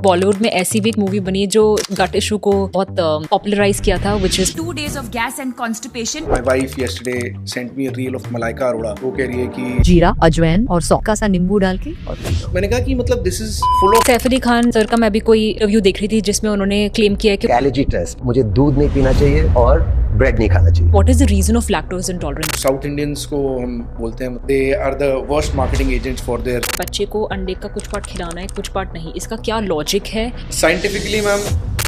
बॉलीवुड में ऐसी भी एक मूवी बनी जो गट इशू को बहुत पॉपुलराइज किया था, which is 2 days of gas and constipation. My wife yesterday sent me a reel of Malaika Arora. वो कह रही है कि जीरा, अजवाइन और सौका सा नींबू डाल के और मैंने कहा कि मतलब this is full of Saif Ali Khan sir का मैं भी कोई रिव्यू देख रही थी जिसमें उन्होंने क्लेम किया है कि एलर्जी टेस्ट, मुझे दूध नहीं पीना चाहिए और ब्रेड नहीं खाना चाहिए। What is the reason of lactose intolerance. South Indians को हम बोलते हैं they are the worst marketing agents for their. बच्चे को अंडे का कुछ पार्ट खिलाना है, कुछ पार्ट नहीं, इसका क्या लॉजिक है? साइंटिफिकली मैम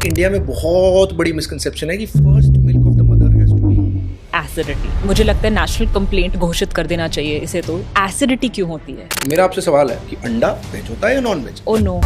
इंडिया में बहुत बड़ी मिसकंसेप्शन है कि first milk of the mother has to be acidity. मुझे लगता है नेशनल कंप्लेंट घोषित कर देना चाहिए इसे। तो एसिडिटी क्यों होती है? मेरा आपसे सवाल है कि अंडा वेज होता है या non veg? Oh no.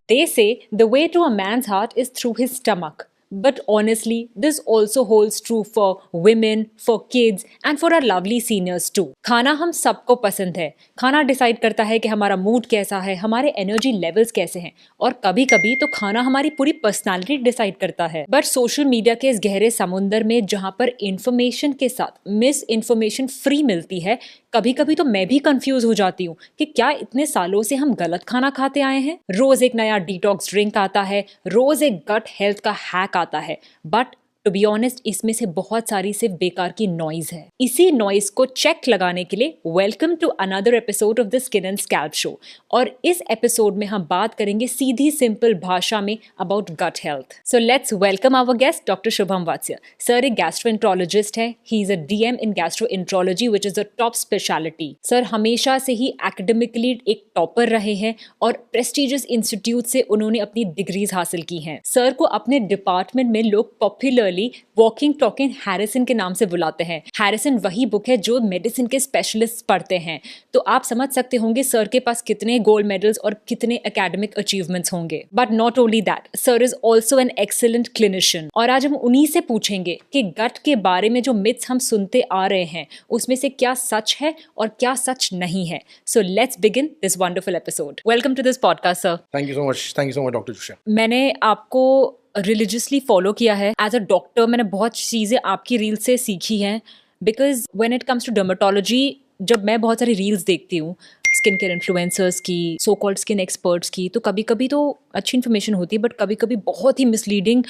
They say the way to a man's heart is through his stomach. But honestly, this also holds true for women, for kids and for our lovely seniors too. खाना हम सबको पसंद है। खाना decide करता है कि हमारा मूड कैसा है, हमारे एनर्जी लेवल्स कैसे हैं, और कभी कभी तो खाना हमारी पूरी पर्सनालिटी डिसाइड करता है। बट सोशल मीडिया के इस गहरे समुंदर में जहाँ पर इंफॉर्मेशन के साथ मिस इन्फॉर्मेशन फ्री मिलती है, कभी कभी तो मैं भी कंफ्यूज हो जाती हूँ कि क्या इतने सालों से हम गलत खाना खाते आए हैं। रोज एक नया डिटॉक्स ड्रिंक आता है, रोज एक गट हेल्थ का हैक आता है, बट टू बी ऑनेस्ट इसमें से बहुत सारी सिर्फ बेकार की नॉइज है। इसी नॉइज को चेक लगाने के लिए welcome to another episode of the skin and scalp show. और इस एपिसोड में हम बात करेंगे सीधी सिंपल भाषा में about gut health. So let's welcome our guest doctor Shubham Vatsya. Sir एक गैस्ट्रोएंट्रोलॉजिस्ट है। He is a DM in gastroenterology which is a top speciality. Sir हमेशा से ही एकेडमिकली एक टॉपर रहे हैं और प्रेस्टिजियस इंस्टीट्यूट से उन्होंने अपनी डिग्रीज हासिल की हैं। सर को अपने डिपार्टमेंट में लोग पॉपुलर वॉकिंग टॉकिंग हैरिसन के नाम से बुलाते हैं। हैरिसन वही बुक है जो मेडिसिन के स्पेशलिस्ट पढ़ते हैं। तो आप समझ सकते होंगे सर के पास कितने गोल्ड मेडल्स और कितने एकेडमिक अचीवमेंट्स होंगे। But not only that, sir is also an excellent clinician. और आज हम उन्हीं से पूछेंगे कि गट के बारे में जो मिथ्स हम सुनते आ रहे हैं उसमें से क्या सच है और क्या सच नहीं है। So let's begin this wonderful episode. Welcome to this podcast sir. Thank you so much doctor Joshi. मैंने आपको रिलीजियसली फॉलो किया है एज अ डॉक्टर। मैंने बहुत चीज़ें आपकी रील से सीखी हैं, because when it comes to dermatology, जब मैं बहुत सारी रील्स देखती हूँ स्किन केयर इन्फ्लुएंसर्स की, सो कॉल्ड स्किन एक्सपर्ट्स की, तो कभी कभी तो अच्छी इन्फॉर्मेशन होती है बट कभी कभी बहुत ही मिसलीडिंग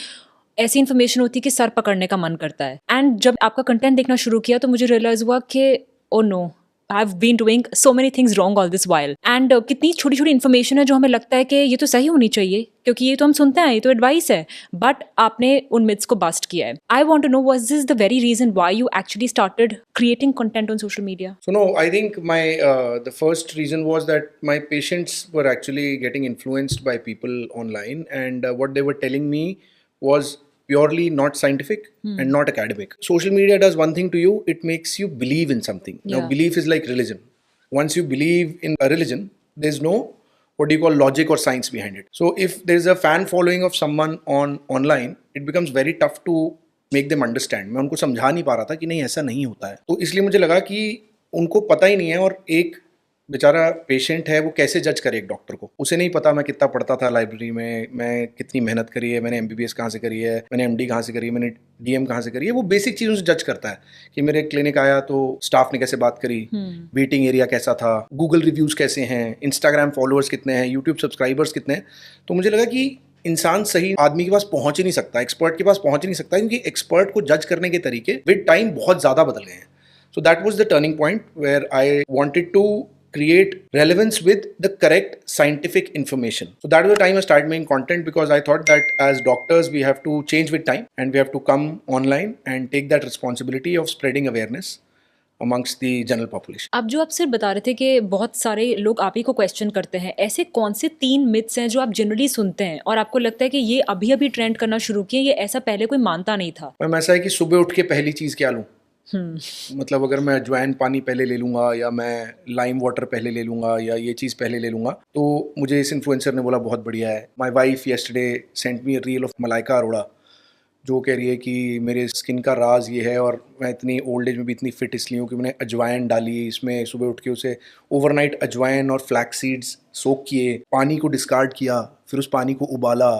ऐसी इन्फॉर्मेशन होती है कि सर पकड़ने का मन करता है। एंड जब आपका कंटेंट देखना शुरू किया तो मुझे रियलाइज हुआ कि oh no, I've been doing so many things wrong all this while. And कितनी छोटी छोटी इन्फॉर्मेशन है जो हमें लगता है कि ये तो सही होनी चाहिए क्योंकि ये तो हम सुनते हैं, ये तो एडवाइस है, बट आपने उन मिथ्स को बस्ट किया है। I want to know, was this the very reason why you actually started creating content on social media? So no, I think the first reason was that my patients were actually getting influenced by people online, and what they were telling me was purely not scientific and not academic. Social media does one thing to you, it makes you believe in something. Now belief is like religion. Once you believe in a religion, there's no what do you call logic or science behind it. So if there's a fan following of someone online, it becomes very tough to make them understand. मैं उनको समझा नहीं पा रहा था कि नहीं ऐसा नहीं होता है। तो इसलिए मुझे लगा कि उनको पता ही नहीं है, और एक बेचारा पेशेंट है वो कैसे जज करे एक डॉक्टर को। उसे नहीं पता मैं कितना पढ़ता था लाइब्रेरी में, मैं कितनी मेहनत करी है, मैंने MBBS कहाँ से करी है, मैंने MD कहाँ से करी है, मैंने DM कहाँ से करी है। वो बेसिक चीज़ों से जज करता है कि मेरे क्लिनिक आया तो स्टाफ ने कैसे बात करी, वेटिंग एरिया कैसा था, गूगल रिव्यूज़ कैसे हैं, इंस्टाग्राम फॉलोअर्स कितने हैं, यूट्यूब सब्सक्राइबर्स कितने हैं। तो मुझे लगा कि इंसान सही आदमी के पास पहुँच ही नहीं सकता, एक्सपर्ट के पास पहुँच ही नहीं सकता, क्योंकि एक्सपर्ट को जज करने के तरीके विद टाइम बहुत ज़्यादा बदल गए हैं। So that was the turning point where I wanted to create relevance with the correct scientific information. So that was the time I started making content, because I thought that as doctors we have to change with time and we have to come online and take that responsibility of spreading awareness amongst the general population. आप जो आप सिर्फ बता रहे थे कि बहुत सारे लोग आप ही को क्वेश्चन करते हैं, ऐसे कौन से 3 मिथ्स हैं जो आप जनरली सुनते हैं और आपको लगता है कि ये अभी अभी ट्रेंड करना शुरू किए, ये ऐसा पहले कोई मानता नहीं था? मैम ऐसा है कि सुबह उठ के पहली चीज़ क्या लूँ, मतलब अगर मैं अजवाइन पानी पहले ले लूँगा या मैं लाइम वाटर पहले ले लूँगा या ये चीज़ पहले ले लूँगा, तो मुझे इस इन्फ्लुएंसर ने बोला बहुत बढ़िया है। My wife yesterday sent me a reel of Malaika Arora, जो कह रही है कि मेरे स्किन का राज ये है और मैं इतनी ओल्ड एज में भी इतनी फिट इसलिए हूँ कि मैंने अजवाइन डाली इसमें, सुबह उठ के उसे ओवरनाइट अजवाइन और फ्लैक्स सीड्स सोक किए, पानी को डिस्कार्ड किया, फिर उस पानी को उबाला,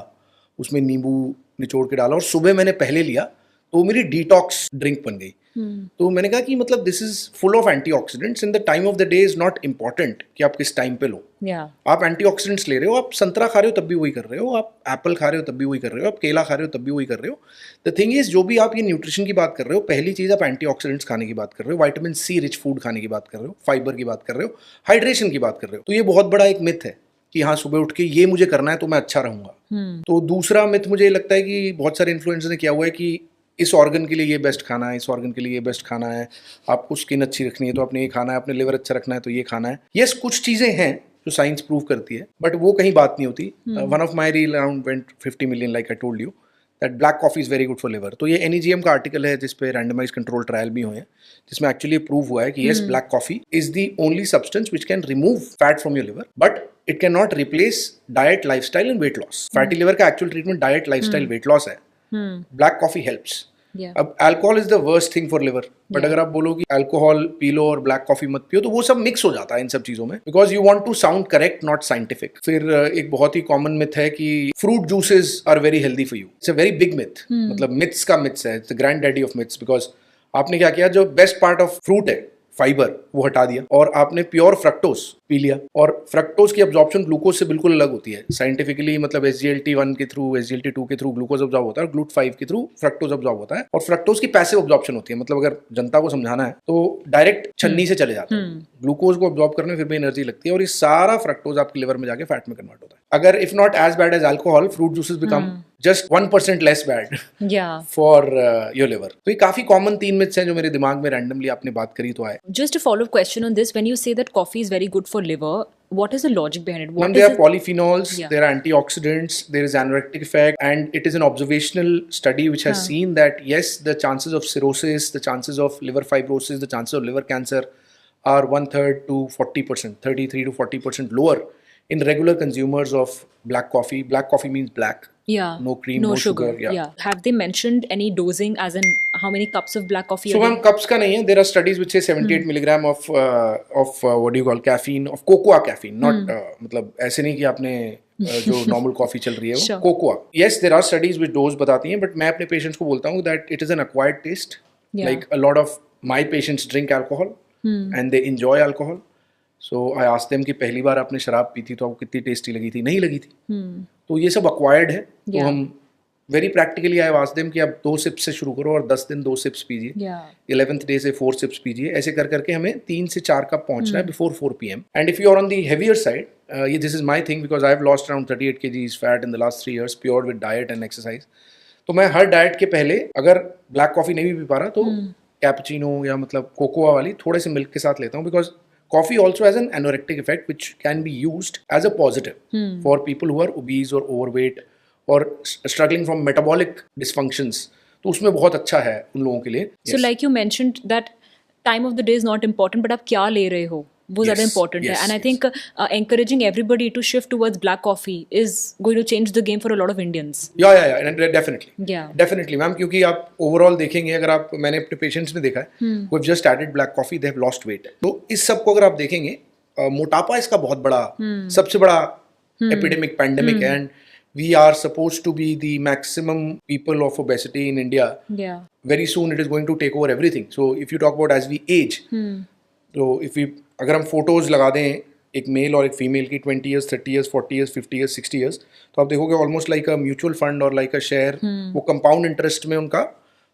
उसमें नींबू निचोड़ के डाला और सुबह मैंने पहले लिया तो मेरी डिटॉक्स ड्रिंक बन गई। तो मैंने कहा कि मतलब this is full of antioxidants in the time of the day is not important कि आप किस टाइम पे लो. आप एंटीऑक्सीडेंट्स ले रहे हो, आप संतरा खा रहे हो तब भी वही कर रहे हो, आप एप्पल खा रहे हो तब भी वही कर रहे हो, आप केला खा रहे हो तब भी वही कर रहे हो. द थिंग इज, जो भी आप ये न्यूट्रिशन की बात कर रहे हो, पहली चीज आप एंटीऑक्सीडेंट्स खाने की बात कर रहे हो, विटामिन सी रिच फूड खाने की बात कर रहे हो, फाइबर की बात कर रहे हो, हाइड्रेशन की बात कर रहे हो. तो ये बहुत बड़ा एक मिथ है कि हाँ सुबह उठ के ये मुझे करना है तो मैं अच्छा रहूंगा. तो दूसरा मिथ मुझे लगता है कि बहुत सारे इन्फ्लुएंसर्स ने किया हुआ है कि इस ऑर्गन के लिए ये बेस्ट खाना है, इस ऑर्गन के लिए ये बेस्ट खाना है, आपको स्किन अच्छी रखनी है तो आपने ये खाना है, अपने लिवर अच्छा रखना है तो ये खाना है. यस, कुछ चीजें हैं जो साइंस प्रूव करती है, बट वो कहीं बात नहीं होती. One of my reel around went 50 million, like I told you, that black coffee is very good for liver. तो ये NEGM का आर्टिकल है जिसपे रैंडमाइज कंट्रोल ट्रायल भी हुए हैं, जिसमें एक्चुअली प्रूव हुआ है कि yes, black coffee is the only substance which can remove fat from your liver, but it can not replace diet, lifestyle and weight loss. Fatty liver का actual treatment diet, lifestyle, weight loss है. Black coffee helps. अब alcohol is the worst thing for liver, but अगर आप बोलो कि alcohol P low और black coffee मत पियो, तो वो सब मिक्स हो जाता है इन सब चीजों में, because you want to sound correct not scientific. फिर एक बहुत ही कॉमन मिथ है कि fruit juices are very healthy for you. It's a very big myth. मतलब मिथ्स का मिथ्स है, it's the granddaddy of myths. Because आपने क्या किया, जो बेस्ट पार्ट ऑफ फ्रूट है फाइबर, वो हटा दिया और आपने प्योर फ्रक्टोज पी लिया. और फ्रक्टोज की अब्जॉर्प्शन ग्लूकोज से बिल्कुल अलग होती है साइंटिफिकली. मतलब SGLT1 के थ्रू, SGLT2 के थ्रू ग्लूकोज अब्जॉर्ब होता है और GLUT5 के थ्रू फ्रक्टोज अब्जॉर्ब होता है. और फ्रक्टोज की पैसिव अब्जॉर्प्शन होती है. मतलब अगर जनता को समझाना है तो डायरेक्ट छन्नी से चले जाते हैं. ग्लूकोज को अब्जॉर्ब करने में फिर भी एनर्जी लगती है और ये सारा फ्रक्टोज आपके लिवर में जाके फैट में कन्वर्ट होता है. अगर if not as bad as alcohol, fruit juices become just 1% less bad for your liver. तो ये काफी कॉमन 3 मिथ्स हैं जो मेरे दिमाग में रैंडमली आपने बात करी तो आए. Just a follow-up question on this. When you say that coffee is very good for liver, what is the logic behind it? There are polyphenols, there are antioxidants, there is anorectic effect, and it is an observational study which has seen that yes, the chances of cirrhosis, the chances of liver fibrosis, the chances of liver cancer are 1/3 to 40%, 33 to 40% lower in regular consumers of black coffee. Black coffee means black. No cream, no sugar. Have they mentioned any dosing, as in how many cups of black coffee? So, cups का नहीं है. There are studies which say 78 milligram of what do you call caffeine, of cocoa caffeine. Not मतलब ऐसे नहीं कि आपने जो normal coffee चल रही है वो cocoa. Yes, there are studies which dose बताती हैं, but मैं अपने patients को बोलता हूँ that it is an acquired taste. Like a lot of my patients drink alcohol and they enjoy alcohol. So I asked them कि पहली बार आपने शराब पी थी तो आपको कितनी टेस्टी लगी थी? नहीं लगी थी. तो ये सब अक्वायर्ड है. तो हम very practically I asked them कि आप 2 सिप्स से शुरू करो और 10 दिन 2 सिप्स पीजिए. 11th डे से 4 सिप्स पीजिए. ऐसे कर करके हमें 3 से 4 कप पहुंचना है before 4 PM. And if you are on the heavier side, ये this is my thing because I have lost around 38 kgs fat in the last 3 years pure with diet and exercise. तो मैं हर diet के पहले अगर black coffee नहीं भी P पा रहा तो कैपुचिनो या मतलब कोकोआ वाली थोड़े से मिल्क के साथ लेता हूँ. Because coffee also has an anorectic effect which can be used as a positive for people who are obese or overweight or struggling from metabolic dysfunctions. तो उसमें बहुत अच्छा है उन लोगों के लिए. So like you mentioned that time of the day is not important, but आप क्या ले रहे हो वो ज़्यादा important है. And I think encouraging everybody to shift towards black coffee is going to change the game for a lot of Indians. Yeah, definitely ma'am. क्योंकि आप overall देखेंगे, अगर आप, मैंने अपने patients में देखा है who have just added black coffee, they have lost weight. तो इस सब को अगर आप देखेंगे, मोटापा इसका बहुत बड़ा सबसे बड़ा epidemic pandemic है. And we are supposed to be the maximum people of obesity in India. Very soon it is going to take over everything. So if you talk about as we age, तो अगर हम photos लगा दें एक mail और एक female की 20 years, 30 years, 40 years, 50 years, 60 years, तो आप देखोगे almost like a mutual fund और लाइक अ शेयर, वो कंपाउंड इंटरेस्ट में उनका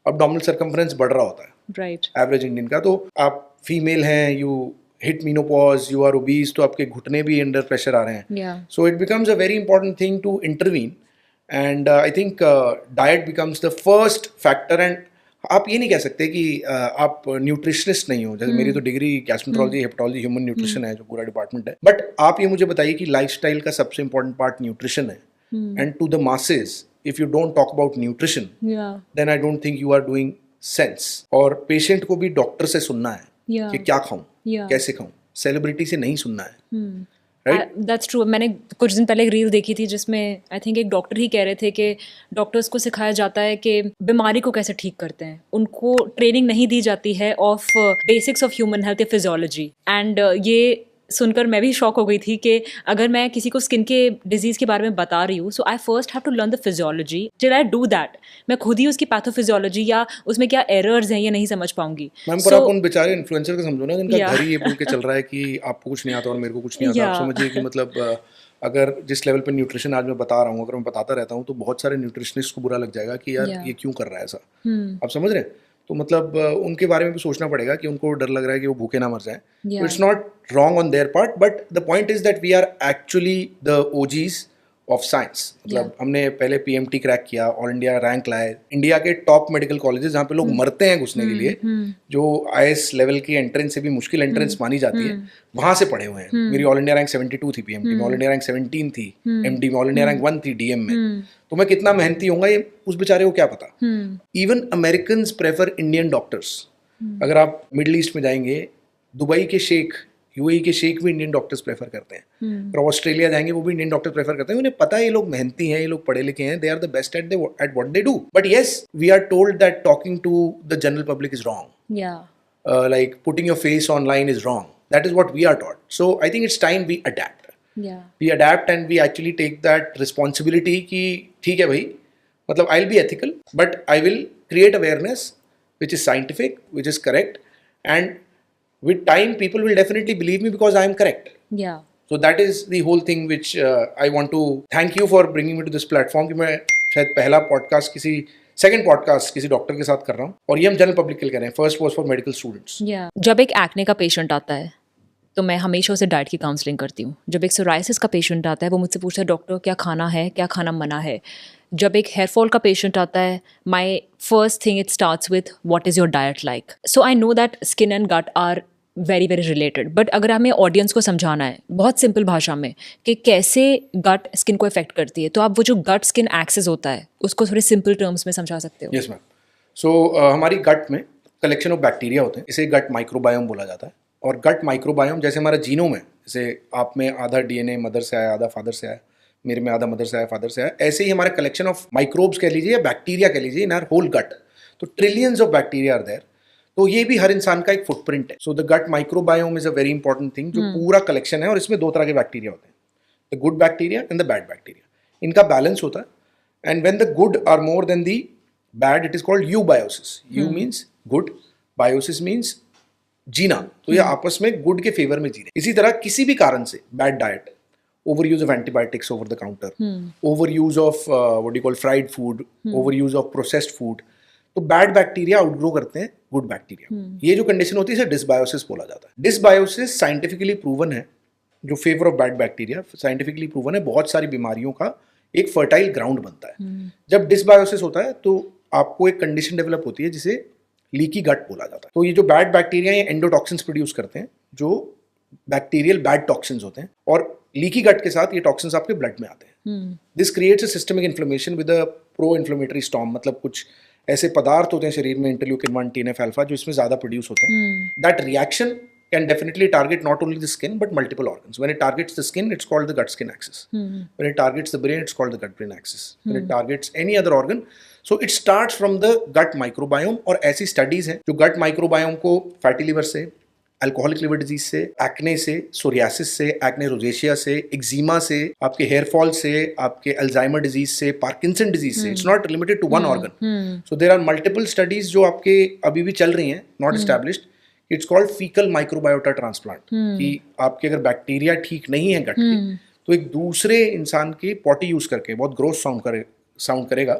अब्डोमिनल सर्कम्फ्रेंस बढ़ रहा होता है. राइट. एवरेज इंडियन का. तो आप फीमेल हैं, you hit menopause, you are obese, तो आपके घुटने भी अंडर प्रेशर आ रहे हैं. So it becomes a very important thing to intervene. And I think diet becomes the first factor. And आप ये नहीं कह सकते कि आप न्यूट्रिशनिस्ट नहीं हो. जैसे मेरी तो degree gastroenterology, hepatology, human nutrition है जो पूरा डिपार्टमेंट है. बट आप ये मुझे बताइए कि लाइफस्टाइल का सबसे इंपॉर्टेंट पार्ट न्यूट्रिशन है. And to the masses, if you don't talk about nutrition, then I don't think you are doing sense. और पेशेंट को भी डॉक्टर से सुनना है कि क्या खाऊं, कैसे खाऊं. सेलिब्रिटी से नहीं सुनना है. That's true. मैंने कुछ दिन पहले एक रील देखी थी जिसमें आई थिंक एक डॉक्टर ही कह रहे थे कि डॉक्टर्स को सिखाया जाता है कि बीमारी को कैसे ठीक करते हैं. उनको ट्रेनिंग नहीं दी जाती है of basics of human health या फिजियोलॉजी. एंड ये सुनकर मैं भी शॉक हो गई थी कि अगर मैं किसी को स्किन के डिजीज के बारे में बता रही हूँ, so I first have to learn the physiology. Till I do that, मैं खुद ही उसकी पैथोफिजियोलॉजी या उसमें क्या एरर्स हैं ये नहीं समझ पाऊंगी। मैम पर आप उन बेचारे इन्फ्लुएंसर को समझो ना, जिनका Yeah. घर ही ये बोल के चल रहा है कि आपको कुछ नहीं आता और मेरे को कुछ नहीं आता। आप Yeah. समझिए कि मतलब अगर जिस लेवल पे न्यूट्रिशन आज मैं बता रहा हूँ, अगर मैं बताता रहता हूँ तो बहुत सारे न्यूट्रिशनिस्ट को बुरा लग जाएगा कि यार Yeah. ये क्यों कर रहा है ऐसा। आप समझ रहे हैं? तो मतलब उनके बारे में भी सोचना पड़ेगा कि उनको डर लग रहा है कि वो भूखे ना मर जाए। Yeah. It's not wrong on their part, but the point is that we are actually the OGs of science. मतलब हमने पहले पीएमटी क्रैक किया, ऑल इंडिया रैंक लाए, इंडिया के टॉप मेडिकल कॉलेजेस जहाँ पे लोग मरते हैं घुसने के लिए, जो आईएएस लेवल की एंट्रेंस से भी मुश्किल एंट्रेंस मानी जाती है, वहां से पढ़े हुए हैं। मेरी ऑल इंडिया रैंक 72 थी पीएमटी में, ऑल इंडिया रैंक 17 थी एमडी में, ऑल इंडिया रैंक 1 थी डीएम में। तो मैं कितना मेहनती होऊंगा ये उस बेचारे को क्या पता। Even Americans prefer Indian doctors. अगर आप मिडिल ईस्ट में जाएंगे, दुबई के शेख, यूएई के शेख भी इंडियन डॉक्टर्स प्रेफर करते हैं। और ऑस्ट्रेलिया जाएंगे वो भी इंडियन डॉक्टर्स प्रेफर करते हैं। उन्हें पता है ये लोग मेहनती हैं, ये लोग पढ़े लिखे हैं, they are the best at what they do. But yes, we are told that talking to the general public is wrong, Yeah. like putting your face online is wrong. That is what we are taught. So I think it's time we adapt. Yeah. We adapt and we actually take that responsibility कि ठीक है भाई, मतलब I'll be ethical, but I will create awareness which is scientific, which is correct, and with time people will definitely believe me because I am correct. Yeah. So that is the whole thing which I want to thank you for bringing me to this platform कि मैं शायद पहला podcast second podcast किसी doctor के साथ कर रहा हूँ, और ये हम जनरल पब्लिक के लिए कर रहे हैं। First was for medical students. Yeah. जब एक एक्ने का पेशेंट आता है तो मैं हमेशा उसे डाइट की काउंसलिंग करती हूँ। जब एक सोराइसिस का पेशेंट आता है वो मुझसे पूछता है डॉक्टर क्या खाना है, क्या खाना मना है। जब एक हेयर फॉल का पेशेंट आता है, my first thing it starts with what is your diet like. So I know that skin and gut are very very related, but अगर हमें ऑडियंस को समझाना है बहुत सिंपल भाषा में कि कैसे गट स्किन को इफेक्ट करती है, तो आप वो जो गट स्किन एक्सेस होता है उसको थोड़े सिंपल टर्म्स में समझा सकते हो। Yes ma'am. सो हमारी गट में कलेक्शन ऑफ बैक्टीरिया होते हैं, इसे गट माइक्रोबायोम बोला जाता है। और गट माइक्रोबायोम जैसे हमारा जीनोम है, जैसे आप में आधा डीएनए मदर से आया, आधा फादर से आया, मेरे में आधा मदर से आया, फादर से आया, ऐसे ही हमारा कलेक्शन ऑफ माइक्रोब्स कह लीजिए या बैक्टीरिया कह लीजिए इन आवर होल गट। तो trillions of bacteria are there. तो ये भी हर इंसान का एक फुटप्रिंट है। So the gut microbiome is a very important thing, जो पूरा कलेक्शन है। और इसमें दो तरह के बैक्टीरिया होते हैं, the good bacteria and the bad bacteria. इनका बैलेंस होता है, and when the good are more than the bad it is called eubiosis. Eu means good, biosis means जीना। तो ये आपस में गुड के फेवर में जी रहे। इसी तरह किसी भी कारण से bad diet, over use of antibiotics over the counter, over use of what you call fried food, over use of processed food, तो बैड बैक्टीरिया आउटग्रो करते हैं गुड बैक्टीरिया। ये जो कंडीशन होती है इसे डिसबायोसिस बोला जाता है। डिसबायोसिस साइंटिफिकली प्रूवन है, जो favour of bad bacteria scientifically proven है, बहुत सारी बीमारियों का एक फर्टाइल ग्राउंड बनता है। जब डिसबायोसिस होता है तो आपको एक कंडीशन डेवलप होती है जिसे लीकी गट बोला जाता है। तो ये जो बैड बैक्टीरिया ये एंडोटॉक्सिन्स प्रोड्यूस करते हैं, जो बैक्टीरियल बैड टॉक्सिन्स होते हैं, और लीकी गट के साथ ये टॉक्सिन्स आपके ब्लड में आते हैं। This creates a systemic inflammation with a pro inflammatory storm. मतलब कुछ ऐसे पदार्थ होते हैं शरीर में, इंटरल्यूकिन 1, TNF अल्फा, जो इसमें ज्यादा प्रोड्यूस होते हैं। That reaction can definitely target not only the skin but multiple organs. When it targets the skin, it's called the gut skin axis. When it targets the brain, it's called the gut brain axis. When it targets any other organ, so it starts from the gut microbiome. और ऐसी studies हैं जो gut microbiome को fatty liver से, alcoholic liver disease से, acne से, psoriasis से, acne rosacea से, एक्जिमा से, आपके हेयर फॉल से, आपके अल्जाइमर डिजीज से, पार्किंसन डिजीज से, it's not limited to one organ. So there are multiple studies जो आपके अभी भी चल रही हैं, not established. It's called faecal microbiota transplant, कि आपके अगर बैक्टीरिया ठीक नहीं है गट के, तो एक दूसरे इंसान के पॉटी यूज करके, बहुत ग्रोस साउंड करेगा,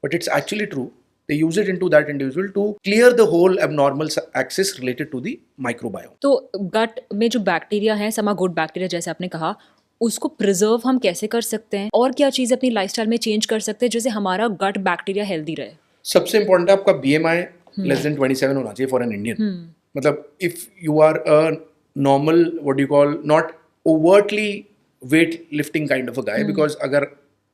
but it's actually true, they use it into that individual to clear the whole abnormal axis related to the microbiome. तो गट में जो बैक्टीरिया है, समा गुड बैक्टीरिया जैसे आपने कहा, उसको प्रिजर्व हम कैसे कर सकते हैं, और क्या चीज़ अपनी लाइफस्टाइल में चेंज कर सकते हैं जिससे हमारा गट बैक्टीरिया हेल्दी रहे? सबसे इंपॉर्टेंट है आपका BMI लेस देन 27 होना चाहिए फॉर एन इंडियन। मतलब if you are a normal what you call not overtly weight lifting kind of a guy, because अगर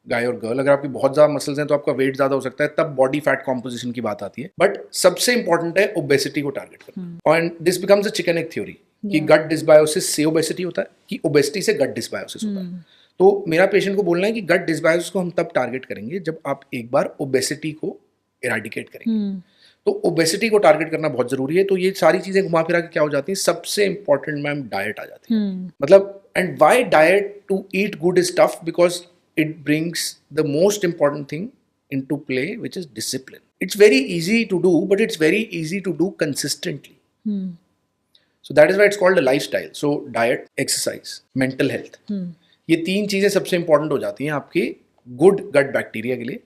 गाय और गर्ल, अगर आपकी बहुत ज्यादा मसल्स हैं तो आपका वेट ज्यादा हो सकता है, तब बॉडी फैट कॉम्पोजिशन की बात आती है। बट सबसे इंपॉर्टेंट है ओबेसिटी को टारगेट करना। And this becomes a chicken egg theory कि गट डिसबायोसिस से ओबेसिटी होता है कि ओबेसिटी से गट डिसबायोसिस होता है। तो मेरा पेशेंट को बोलना है कि गट डिसबायोसिस को हम तब टारगेट करेंगे जब आप एक बार ओबेसिटी को इराडिकेट करेंगे। तो ओबेसिटी को टारगेट करना बहुत जरूरी है। तो ये सारी चीजें घुमा फिरा के क्या हो जाती हैं, सबसे इंपॉर्टेंट मैम डाइट आ जाती है। मतलब and why diet to eat good is tough, because it brings the most important thing into play, which is discipline. It's very easy to do, but it's very easy to do consistently. So that is why it's called a lifestyle. So diet, exercise, mental health. ये तीन चीजें सबसे important हो जाती हैं आपके good gut bacteria के लिए।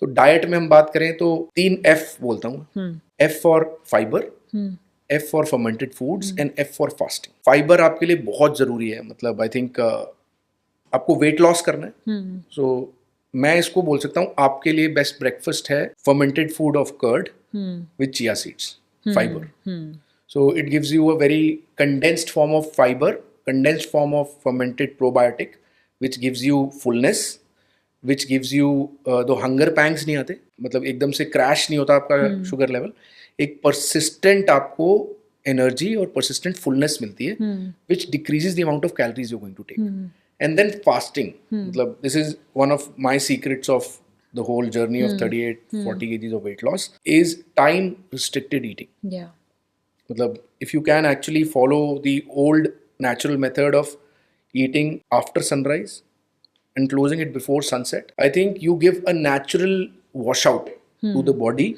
तो डाइट में हम बात करें तो 3 F बोलता हूँ। F for fibre, F for fermented foods and F for fasting. Fibre आपके लिए बहुत जरूरी है। मतलब आई थिंक आपको वेट लॉस करना है, सो मैं इसको बोल सकता हूँ आपके लिए बेस्ट ब्रेकफास्ट है fermented food of curd with chia seeds, fibre. So it gives you a very condensed form of fibre, condensed form of fermented probiotic which gives you fullness, which gives you दो hunger pangs नहीं आते, मतलब एकदम से crash नहीं होता आपका sugar level. एक परसिस्टेंट आपको एनर्जी और परसिस्टेंट फुलनेस मिलती है which decreases the amount of calories you going to take. And then fasting, मतलब this is one of my secrets of the whole journey of 38-40 kgs of weight loss is time restricted eating. Yeah. मतलब if you can actually follow the old natural method of eating after sunrise and closing it before sunset, I think you give a natural washout to the body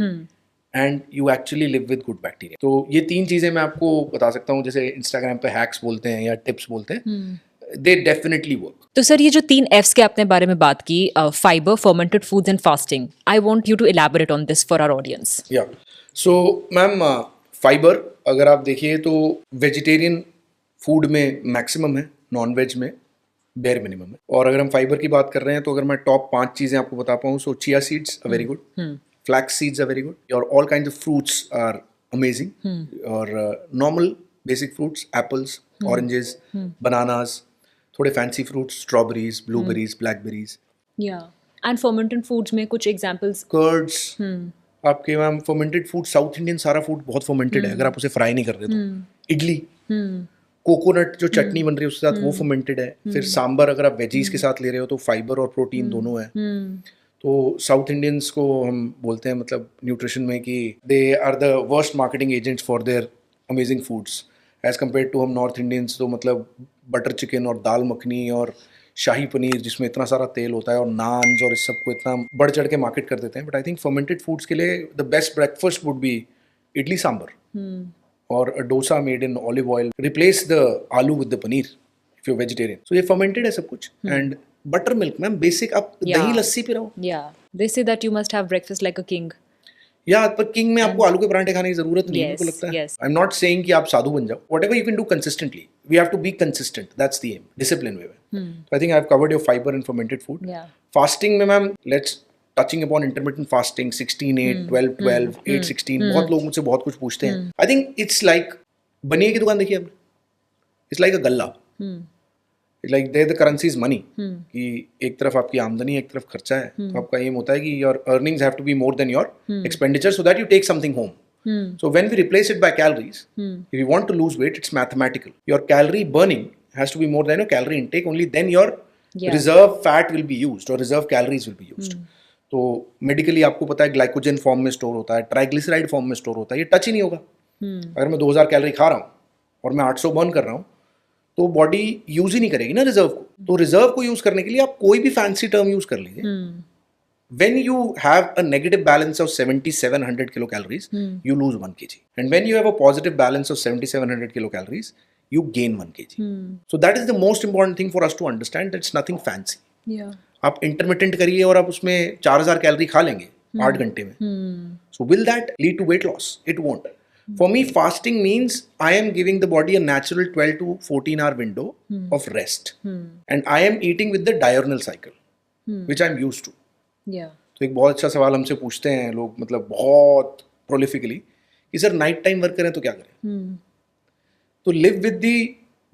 and you actually live with good bacteria. तो ये तीन चीजें मैं आपको बता सकता हूँ, जैसे Instagram पे hacks बोलते हैं या tips बोलते हैं, they definitely work. तो सर ये जो 3 F's के आपने बारे में बात की, fibre, fermented foods and fasting, I want you to elaborate on this for our audience. या सो मैम फाइबर अगर आप देखिए तो वेजिटेरियन फूड में मैक्सिमम है, नॉन वेज में बेयर मिनिमम है। और अगर हम फाइबर की बात कर रहे हैं तो अगर मैं टॉप 5 चीजें आपको बता पाऊँ, so chia seeds are very good, flax seeds are very good, और all kind of fruits are amazing, और normal basic fruits, apples, oranges, bananas, थोड़े fancy fruits, strawberries, blueberries, blackberries. Yeah and fermented foods में कुछ examples? Curds आपके ma'am fermented food, South Indian सारा food बहुत fermented है अगर आप उसे फ्राई नहीं कर रहे तो। इडली, कोकोनट जो चटनी बन रही है उसके साथ वो फर्मेंटेड है। फिर सांबर अगर आप वेजीज के साथ ले रहे हो तो फाइबर और प्रोटीन दोनों है। तो साउथ इंडियंस को हम बोलते हैं मतलब न्यूट्रिशन में कि they are the worst marketing agents for their amazing foods as compare to हम नॉर्थ इंडियंस। तो मतलब बटर चिकन और दाल मखनी और शाही पनीर जिसमें इतना सारा तेल होता है और नान्स और इस सब को इतना बढ़ चढ़ के मार्केट कर देते हैं। But I think fermented foods के लिए the best breakfast would be idli sambar और a dosa made in olive oil, replace the aloo with the paneer if you vegetarian. So ये फर्मेंटेड है सब कुछ। And butter milk ma'am basic, आप दही लस्सी पिलाओ। Yeah they say that you must have breakfast like a king. Yeah पर किंग में आपको आलू के पराठे खाने की जरूरत नहीं है, Yes, मुझे लगता है। yes. I am not saying कि आप साधु बन जाओ, whatever you can do consistently, we have to be consistent, that's the um, discipline way में। I think I have covered your fibre and fermented food. Yeah. Fasting में ma'am let's touching upon intermittent fasting, 16-8, 12-12, 8-16, बहुत लोग मुझसे बहुत कुछ पूछते हैं। I think it's like बनिए की दुकान देखिए आपने, इट्स लाइक अ गल्ला, like there the currency is money, कि एक तरफ आपकी आमदनी एक तरफ खर्चा है। तो आपका एम होता है कि your earnings have to be more than your expenditure so that you take something home. So when we replace it by calories, if you want to lose weight, it's mathematical. Your calorie burning has to be more than your calorie intake. Only then your reserve fat will be used or reserve calories will be used. तो medically आपको पता है glycogen form में store होता है, triglyceride form में store होता है, ये टच ही नहीं होगा। अगर मैं 2000 कैलोरी खा रहा हूँ और मैं 800 बर्न कर रहा हूँ तो बॉडी यूज ही नहीं करेगी ना रिजर्व को। तो रिजर्व को यूज करने के लिए आप कोई भी फैंसी टर्म यूज कर लीजिए। When you have a negative balance of 7700 kilocalories, you lose 1 kg. And when you have a positive balance of 7700 kilocalories, you gain 1 kg. So that is the most important thing for us to understand. That's nothing fancy. Yeah. आप intermittent करिए और आप उसमें 4000 calorie खा लेंगे 8 घंटे में. So will that lead to weight loss? It won't. For me, fasting means I am giving the body a natural 12 to 14 hour window of rest. And I am eating with the diurnal cycle, which I'm used to. Yeah. तो एक बहुत अच्छा सवाल हमसे पूछते हैं लोग, मतलब बहुत प्रोलिफिकली, कि सर नाइट टाइम वर्क करें तो क्या करें? तो live with the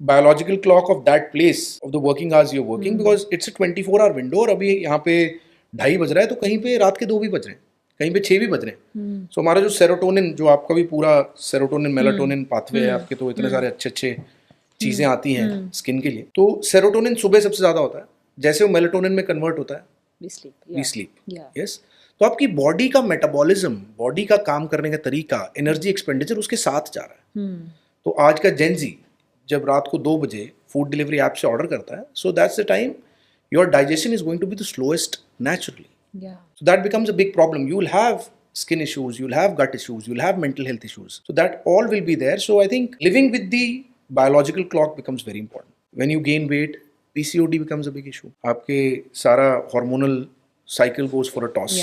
biological clock of that place of the working hours you are working, because it's a 24 hour window. और अभी यहाँ पे 2:30 बज रहा है तो कहीं पे रात के 2 भी बज रहे हैं, कहीं पे 6 भी बज रहे हैं। सो हमारा जो सेरोटोनिन, जो आपका भी पूरा सेरोटोनिन मेलाटोनिन पाथवे है आपके, तो इतने सारे अच्छे अच्छे चीजें आती हैं स्किन के लिए। तो सेरोटोनिन सुबह सबसे ज्यादा होता है, जैसे वो मेलाटोनिन में कन्वर्ट होता है We sleep. we sleep. Yeah. Yes. तो आपकी बॉडी का मेटाबॉलिज्म, बॉडी का काम करने का तरीका, एनर्जी एक्सपेंडिचर उसके साथ जा रहा है। तो आज का जेनजी जब रात को 2 बजे फूड डिलीवरी ऐप से ऑर्डर करता है, so that's the time your digestion is going to be the slowest naturally. So that becomes a big problem. You'll have skin issues, you'll have gut issues, you'll have mental health issues. So that all will be there. So I think living with the biological clock becomes very important. When you gain weight, PCOD becomes a big issue. आपके सारा hormonal cycle goes for a toss.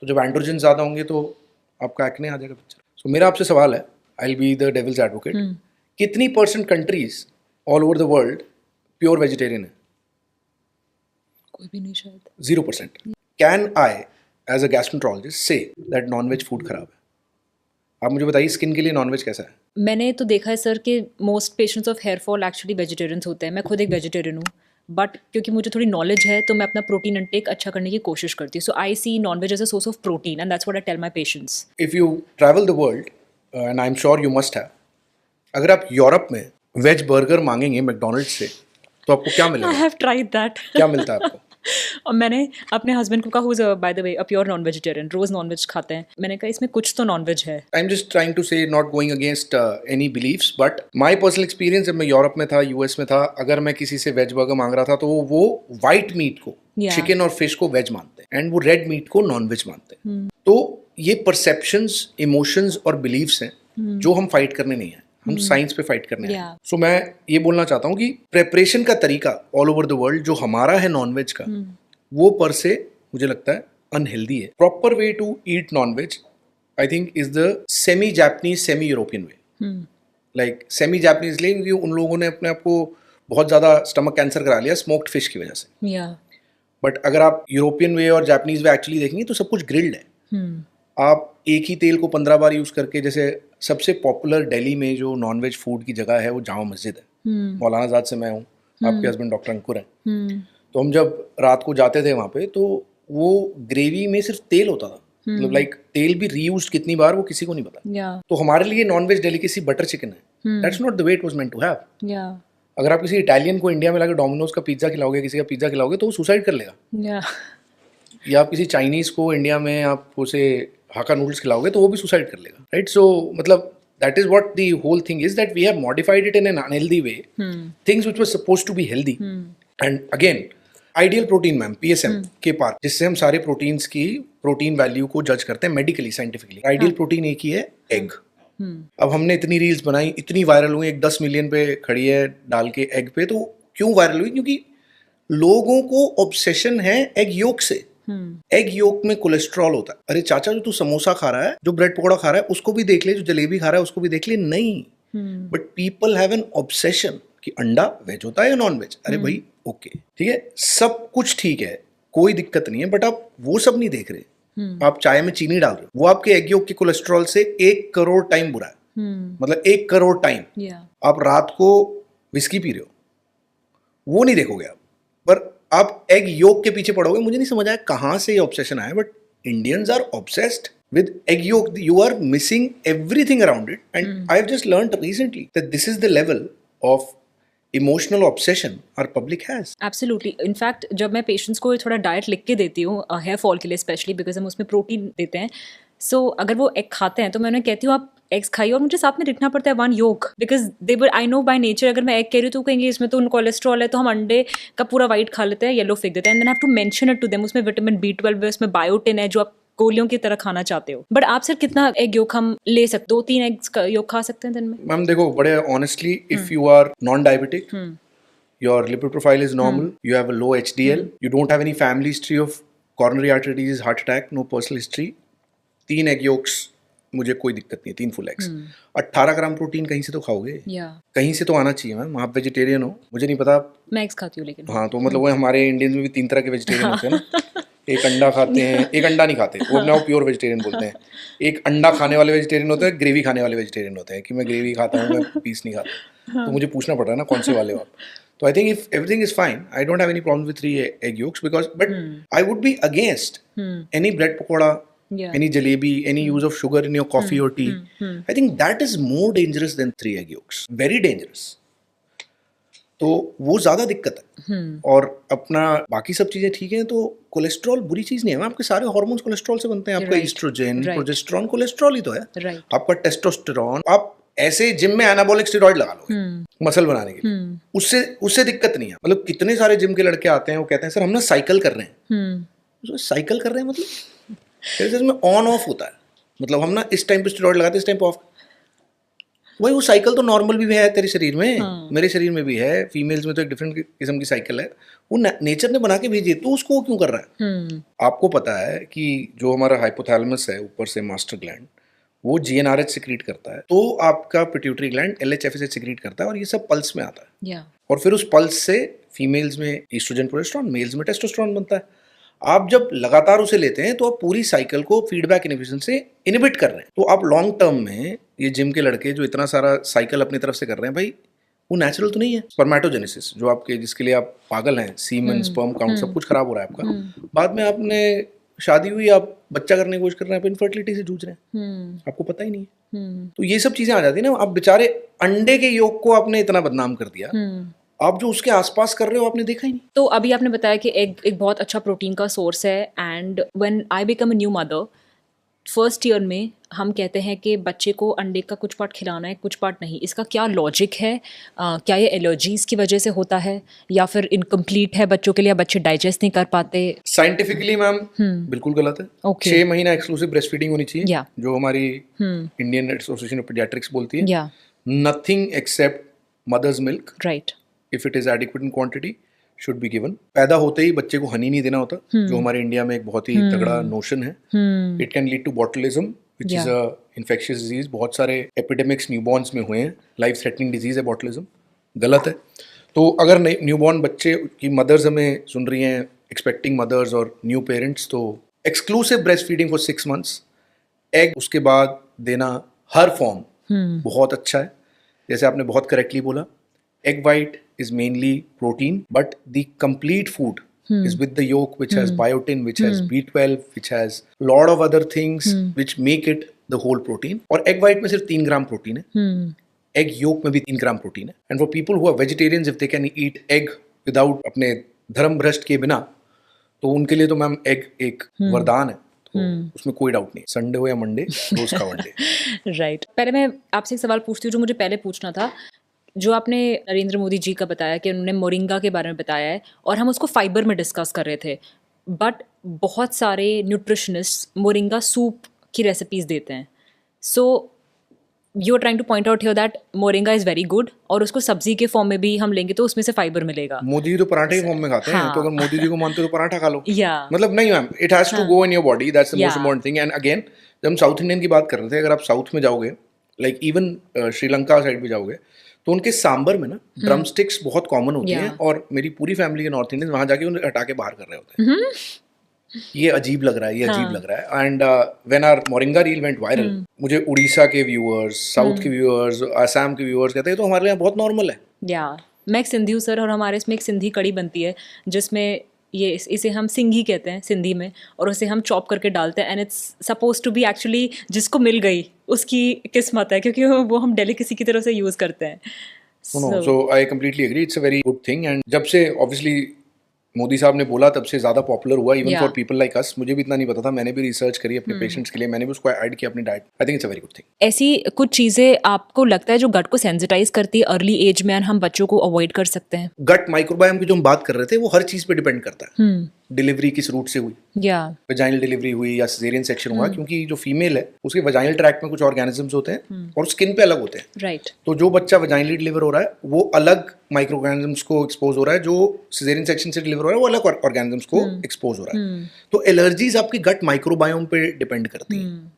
तो जब androgen ज़्यादा होंगे तो आपका acne आ जाएगा picture. So मेरा आपसे सवाल है, I'll be the devil's advocate. कितनी % countries all over the world pure vegetarian है? कोई भी नहीं शायद. 0%. Can I, as a gastroenterologist, say that non-veg food खराब है? आप मुझे बताइए स्किन के लिए नॉनवेज कैसा है? मैंने तो देखा है सर कि most patients of hair fall actually vegetarians होते हैं. मैं खुद एक वेजिटेरियन हूँ, बट क्योंकि मुझे थोड़ी नॉलेज है तो मैं अपना प्रोटीन इंटेक अच्छा करने की कोशिश करती हूँ. So I see non veg as a source of protein and that's what I tell my patients. If you travel the world, and I'm sure you must have, अगर आप यूरोप में वेज बर्गर मांगेंगे मैकडोनल्ड्स से तो आपको क्या आई मिलेगा? Have tried that. क्या मिलता है आपको? और मैंने अपने हस्बैंड को कहा, who is by the way a pure non vegetarian, रोज नॉनवेज खाते हैं. मैंने कहा इसमें कुछ तो नॉनवेज है. I'm just trying to say, not going against any beliefs, but my personal experience जब मैं यूरोप में था, यूएस में था, अगर मैं किसी से वेज बर्गर मांग रहा था तो वो वाइट मीट को, चिकन और फिश को वेज मानते हैं एंड वो रेड मीट को नॉन वेज मानते हैं. तो ये परसेप्शंस, इमोशंस और बिलीव्स हैं जो हम फाइट करने नहीं है, हम साइंस पे फाइट करने हैं. सो मैं ये बोलना चाहता हूँ कि प्रेपरेशन का तरीका ऑल ओवर द वर्ल्ड जो हमारा है नॉनवेज का, वो पर से मुझे लगता है अनहेल्दी है. Proper way to eat non veg I think is the semi Japanese, semi European way. Like semi Japanese लिए उन लोगों ने अपने आप को बहुत ज़्यादा स्टमक कैंसर करा लिया स्मोक्ड फिश की वजह से. बट अगर आप यूरोपियन वे और जापानीज वे एक्चुअली देखेंगे तो सब कुछ ग्रिल्ड है. आप एक ही तेल को 15 बार यूज़ करके, जैसे सबसे पॉपुलर दिल्ली में जो नॉनवेज फूड की जगह है वो जामा मस्जिद है. मौलाना आजाद से मैं हूँ, आपके हस्बैंड डॉक्टर अंकुर हैं. तो हम जब रात को जाते थे वहाँ पे तो वो ग्रेवी में सिर्फ तेल होता था. मतलब लाइक तेल भी रीयूज्ड कितनी बार वो किसी को नहीं पता. तो हमारे लिए नॉनवेज डेलिकेसी बटर चिकन है. That's not the way it was meant to have. अगर आप किसी इटालियन को इंडिया में लाकर डोमिनोज का पिज्जा खिलाओगे, किसी का पिज्जा खिलाओगे तो वो सुसाइड कर लेगा. या आप किसी चाइनीज को इंडिया में आप उसे हाका नूडल्स खिलाओगे तो वो भी सुसाइड कर लेगा. राइट. सो मतलब that is what the whole thing is, that we have modified it in an unhealthy way. Things which were supposed to be healthy. And again, ideal protein ma'am, PSM के पार, जिससे हम सारे proteins की protein value को जज करते हैं medically, scientifically. Ideal protein एक ही है, एग. अब हमने इतनी रील्स बनाई, इतनी वायरल हुई, 10 मिलियन पे खड़ी है डाल के एग पे. तो क्यों वायरल हुई? क्योंकि लोगों को ऑब्सेशन है एग योक से. एग योक में कोलेस्ट्रॉल होता है. अरे चाचा, जो तू समोसा खा रहा है, जो ब्रेड पकौड़ा खा रहा है, उसको भी देख ले, जो जलेबी खा रहा है उसको भी देख ले. नहीं, but people have an obsession कि अंडा वेज होता है या नॉन वेज. अरे भाई ओके, ठीक है, सब कुछ ठीक है, कोई दिक्कत नहीं है, बट आप वो सब नहीं देख रहे. आप चाय में चीनी डाल रहे हो, वो आपके एग योक के कोलेस्ट्रॉल से 1 करोड़ टाइम बुरा है. मतलब 1 करोड़ टाइम. आप रात को विस्की पी रहे हो, वो नहीं देखोगे आप, पर आप एग योक के पीछे पड़ोगे. मुझे नहीं समझ आया कहाँ से ये ऑब्सेशन आया, but Indians are obsessed with egg yolk. You are missing everything around it, and I've just learned recently that this is the level of emotional obsession our public has. Absolutely. In fact, जब मैं patients को थोड़ा diet लिख के देती हूँ hair fall के लिए स्पेशली, बिकॉज हम उसमें प्रोटीन देते हैं. सो अगर वो एग खाते हैं तो मैं उन्हें कहती हूँ आप एग्स खाइए, और मुझे साथ में लिखना पड़ता है 1 yolk, because they were, I know by nature, अगर मैं एग कह रही हूँ तो कहेंगे इसमें तो उन कोलेस्ट्रॉल है, तो हम अंडे का पूरा वाइट खा लेते हैं, येलो फेंक देते हैं. And then have to mention it to them, उसमें विटामिन B12 है, उसमें बायोटिन है, जो आप गोलियों की तरह खाना चाहते हो. बट आप सर कितना एग योक हम ले सकते? 2-3 एग्स योक खा सकते हैं दिन में? मैम देखो, बड़े honestly, if you are non diabetic, your lipid profile is normal, you have a low HDL, you don't have any family history of coronary artery disease, heart attack, no personal history, 3 egg yolks मुझे कोई दिक्कत नहीं है, 3 full eggs. 18 gram protein कहीं से तो खाओगे, कहीं से तो आना चाहिए. मैम आप वेजिटेरियन हो, मुझे नहीं पता. मैं एग्स खाती हूँ लेकिन. हाँ, तो मतलब वो हमारे इंडियंस में भी 3 तरह के वेजिटेरियन होते हैं ना. एक अंडा खाते हैं, एक अंडा नहीं खाते, वो अपने प्योर वेजिटेरियन बोलते हैं. एक अंडा खाने वाले वेजिटेरियन होते हैं, ग्रेवी खाने वाले वेजिटेरियन होते हैं कि मैं ग्रेवी खाता हूँ, मैं पीस नहीं खाता. तो मुझे पूछना पड़ रहा है ना कौन से वाले हो आप. So I think if everything is fine, I don't have any problems with 3 egg yolks, but I would be against any bread pakoda, any jalebi, any use of sugar in your coffee or tea. I think that is more dangerous than 3 egg yolks. Very dangerous. तो वो ज्यादा दिक्कत है। और अपना बाकी सब चीजें ठीक है, तो कोलेस्ट्रॉल बुरी चीज नहीं है। आपके सारे हार्मोन्स कोलेस्ट्रॉल से बनते हैं। आपका Right. Oestrogen, Right. Progesterone, cholesterol ही तो है। Right. आपका टेस्टोस्टेरॉन, आप ऐसे जिम में एनाबॉलिक स्टेरॉइड लगा लो मसल बनाने के लिए, उससे दिक्कत नहीं है। मतलब कितने सारे जिम के लड़के आते हैं, वो कहते हैं सर हम ना साइकिल कर रहे हैं। साइकिल कर रहे हैं मतलब इसमें ऑन ऑफ होता है। मतलब हम ना इस टाइम पे स्टेरॉइड लगाते हैं, इस टाइम पे ऑफ। भाई वो साइकिल तो नॉर्मल भी है तेरे शरीर में, मेरे शरीर में भी है, फीमेल्स में तो एक डिफरेंट किस्म की साइकिल है। वो नेचर ने बना के भेजी है, तो उसको वो क्यों कर रहा है? आपको पता है कि जो हमारा हाइपोथैलेमस है ऊपर से मास्टर ग्लैंड, वो जीएनआरएच सिक्रीट करता है, तो आपका पिट्यूटरी ग्लैंड एलएचएफएसएच सिक्रीट करता है, और ये सब पल्स में आता है। Yeah. और फिर उस पल्स से फीमेल्स में ईस्ट्रोजन प्रोजेस्टेरॉन, मेल्स में टेस्टोस्टेरॉन बनता है। आप जब लगातार उसे लेते हैं तो आप पूरी साइकिल को फीडबैक इनहिबिशन से इनहिबिट कर रहे हैं। तो आप लॉन्ग टर्म में ये जिम के लड़के जो इतना सारा साइकिल अपनी तरफ से कर रहे हैं, भाई वो नेचुरल तो नहीं है। स्पर्मेटोजेनेसिस जो आपके, जिसके लिए आप पागल हैं, सीमन, स्पर्म काउंट सब कुछ खराब हो रहा है आपका। बाद में आपने शादी हुई, आप बच्चा करने की कोशिश कर रहे हैं, आप इनफर्टिलिटी से जूझ रहे हैं, आपको पता ही नहीं है। तो ये सब चीजें आ जाती है ना। आप बेचारे अंडे के योग को आपने इतना बदनाम कर दिया, आप जो उसके आसपास कर रहे हो आपने देखा ही नहीं। तो अभी आपने बताया कि एग एक बहुत अच्छा प्रोटीन का सोर्स है, and when I become a new mother, first year में हम कहते हैं कि बच्चे को अंडे का कुछ पार्ट खिलाना है, कुछ पार्ट नहीं। इसका क्या लॉजिक है? क्या ये एलर्जीज की वजह से होता है, या फिर इनकम्प्लीट है बच्चों के लिए, बच्चे डाइजेस्ट नहीं कर पाते? साइंटिफिकली मैम बिल्कुल गलत है। Okay. 6 महीना एक्सक्लूसिव ब्रेस्ट फीडिंग होनी चाहिए, Yeah. जो हमारी इंडियन एसोसिएशन ऑफ पीडियाट्रिक्स बोलती है। या nothing except mother's milk, right. If it is adequate in quantity, should be given. पैदा होते ही बच्चे को हनी नहीं देना होता, जो हमारे इंडिया में एक बहुत ही तगड़ा नोशन है। It can lead to botulism, which is a infectious disease. बहुत सारे एपिडेमिक्स न्यूबॉर्न्स में हुए हैं। लाइफ थ्रेटनिंग डिजीज है बॉटुलिज्म, गलत है। तो अगर न्यूबॉर्न बच्चे की मदर्स हमें सुन रही हैं, एक्सपेक्टिंग मदर्स और न्यू पेरेंट्स, तो exclusive breast feeding for 6 months, egg उसके बाद देना हर फॉर्म बहुत अच्छा है। जैसे आपने बहुत करेक्टली बोला, egg white is mainly protein, but the complete food is with the yolk, which has biotin, which has B12, which has lot of other things which make it the whole protein. और egg white में सिर्फ 3 gram protein है, egg yolk में भी 3 gram protein है। And for people who are vegetarians, if they can eat egg without अपने धर्म भ्रष्ट के बिना, तो उनके लिए तो मैम एग एक वरदान है। तो उसमें कोई डाउट नहीं, संडे हो या मंडे, रोज का वनडे। राइट। पहले मैं आपसे एक सवाल पूछती हूँ जो मुझे पहले पूछना था। जो आपने नरेंद्र मोदी जी का बताया कि उन्होंने मोरिंगा के बारे में बताया है, और हम उसको फाइबर में डिस्कस कर रहे थे, बट बहुत सारे न्यूट्रिशनिस्ट मोरिंगा सूप की रेसिपीज देते हैं। So you are trying to point out here that moringa is very good, और उसको सब्जी के फॉर्म में भी हम लेंगे तो उसमें से फाइबर मिलेगा। मोदी जी तो पराठे के फॉर्म में खाते हैं, तो अगर मोदी जी को मानते हो तो पराठा खा लो। Yeah. मतलब नहीं ma'am, it has to go in your body, that's the most important thing. And again, जब हम साउथ इंडियन की बात कर रहे थे, अगर आप साउथ में जाओगे, लाइक इवन श्रीलंका साइड भी जाओगे, तो उनके सांबर में ना ड्रम स्टिक्स बहुत कॉमन होती हैं, और मेरी पूरी फैमिली के नॉर्थ इंडियन वहां जाके उन्हें हटा के बाहर कर रहे होते हैं। ये अजीब लग रहा है, ये अजीब लग रहा है। And when our moringa reel went viral, मुझे उड़ीसा के व्यूअर्स, साउथ के व्यूअर्स, असम के व्यूअर्स कहते हैं तो हमारे यहाँ बहुत नॉर्मल है। या मैं एक सिंधी हूँ सर, और हमारे इसमें एक सिंधी कड़ी बनती है जिसमें ये इसे हम सिंघी कहते हैं सिंधी में, और उसे हम चॉप करके डालते हैं, and it's suppose to be actually जिसको मिल गई उसकी किस्मत है, क्योंकि वो हम डेलिकेसी की तरह से यूज़ करते हैं। So I completely agree. It's a very good thing. And जब से obviously मोदी साहब ने बोला, तब से ज़्यादा पॉपुलर हुआ, even for people like us. मुझे भी इतना नहीं पता था, मैंने भी रिसर्च करी अपने पेशेंट्स के लिए, मैंने भी उसको ऐड किया अपनी diet. I think it's a very good thing. ऐसी कुछ चीज़ें आपको लगता है जो गट को सेंसिटाइज करती है अर्ली एज में, हम बच्चों को अवॉइड कर सकते हैं? गट माइक्रोबायोम की जो हम बात कर रहे थे, वो हर चीज़ पे डिपेंड करता है। डिलीवरी किस रूट से हुई, या वजाइनल डिलीवरी हुई या सिजेरियन सेक्शन हुआ, क्योंकि जो फीमेल है उसके वजाइनल ट्रैक्ट में कुछ ऑर्गेनिजम्स होते हैं और स्किन पे अलग होते हैं। राइट। तो जो बच्चा वजाइनली डिलीवर हो रहा है वो अलग माइक्रो ऑर्गेनिजम्स को एक्सपोज हो रहा है, जो सिजेरियन सेक्शन से डिलीवर हो रहा है वो अलग ऑर्गेनिजम्स को एक्सपोज हो रहा है। तो एलर्जीज आपकी गट माइक्रोबायोम पे डिपेंड करती हैं।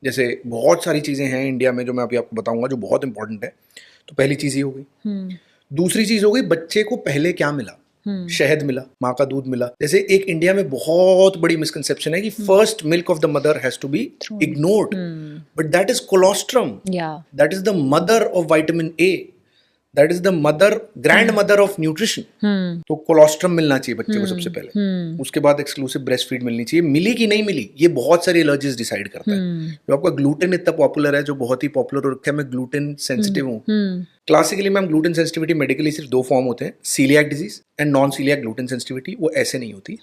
जैसे बहुत सारी चीजें हैं इंडिया में जो मैं अभी आपको बताऊंगा जो बहुत इंपॉर्टेंट है। तो पहली चीज ये हो गई। दूसरी चीज हो गई, बच्चे को पहले क्या मिला? शहद मिला, माँ का दूध मिला। जैसे एक इंडिया में बहुत बड़ी मिसकंसेप्शन है कि first milk of the mother has to be ignored, but that is colostrum, that is the mother of vitamin A. That is the mother, grandmother of nutrition. तो कोलोस्ट्रम मिलना चाहिए बच्चे को सबसे पहले, उसके बाद एक्सक्लूसिव ब्रेस्ट फीड मिलनी चाहिए। मिली कि नहीं मिली, ये बहुत सारी एलर्जीज डिसाइड करता है। जो आपका ग्लूटेन इतना पॉपुलर है, जो बहुत ही पॉपुलर हो रखा है, मैं ग्लूटेन सेंसिटिव हूँ। Classically ma'am gluten sensitivity medically सिर्फ 2 फॉर्म होते हैं, coeliac disease and non coeliac gluten sensitivity. वो ऐसे नहीं होती,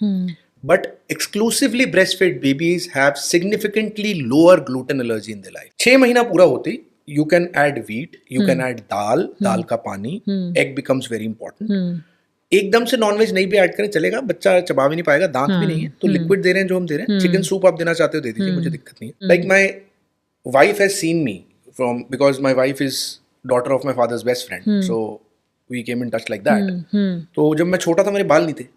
but exclusively breastfed babies have significantly lower gluten allergy in their life. 6 महीना पूरा होते ही you can add wheat, you can add दाल का पानी, egg becomes very important. एकदम से नॉनवेज नहीं भी ऐड करें चलेगा, बच्चा चबा भी नहीं पाएगा, दांत भी नहीं है, तो लिक्विड दे रहे हैं जो हम दे रहे हैं। चिकन सूप आप देना चाहते हो दे दीजिए, मुझे दिक्कत नहीं है। Like my wife has seen me from, because my wife is daughter of my father's best friend, so we came in touch like that. तो जब मैं छोटा था मेरे बाल नहीं थे,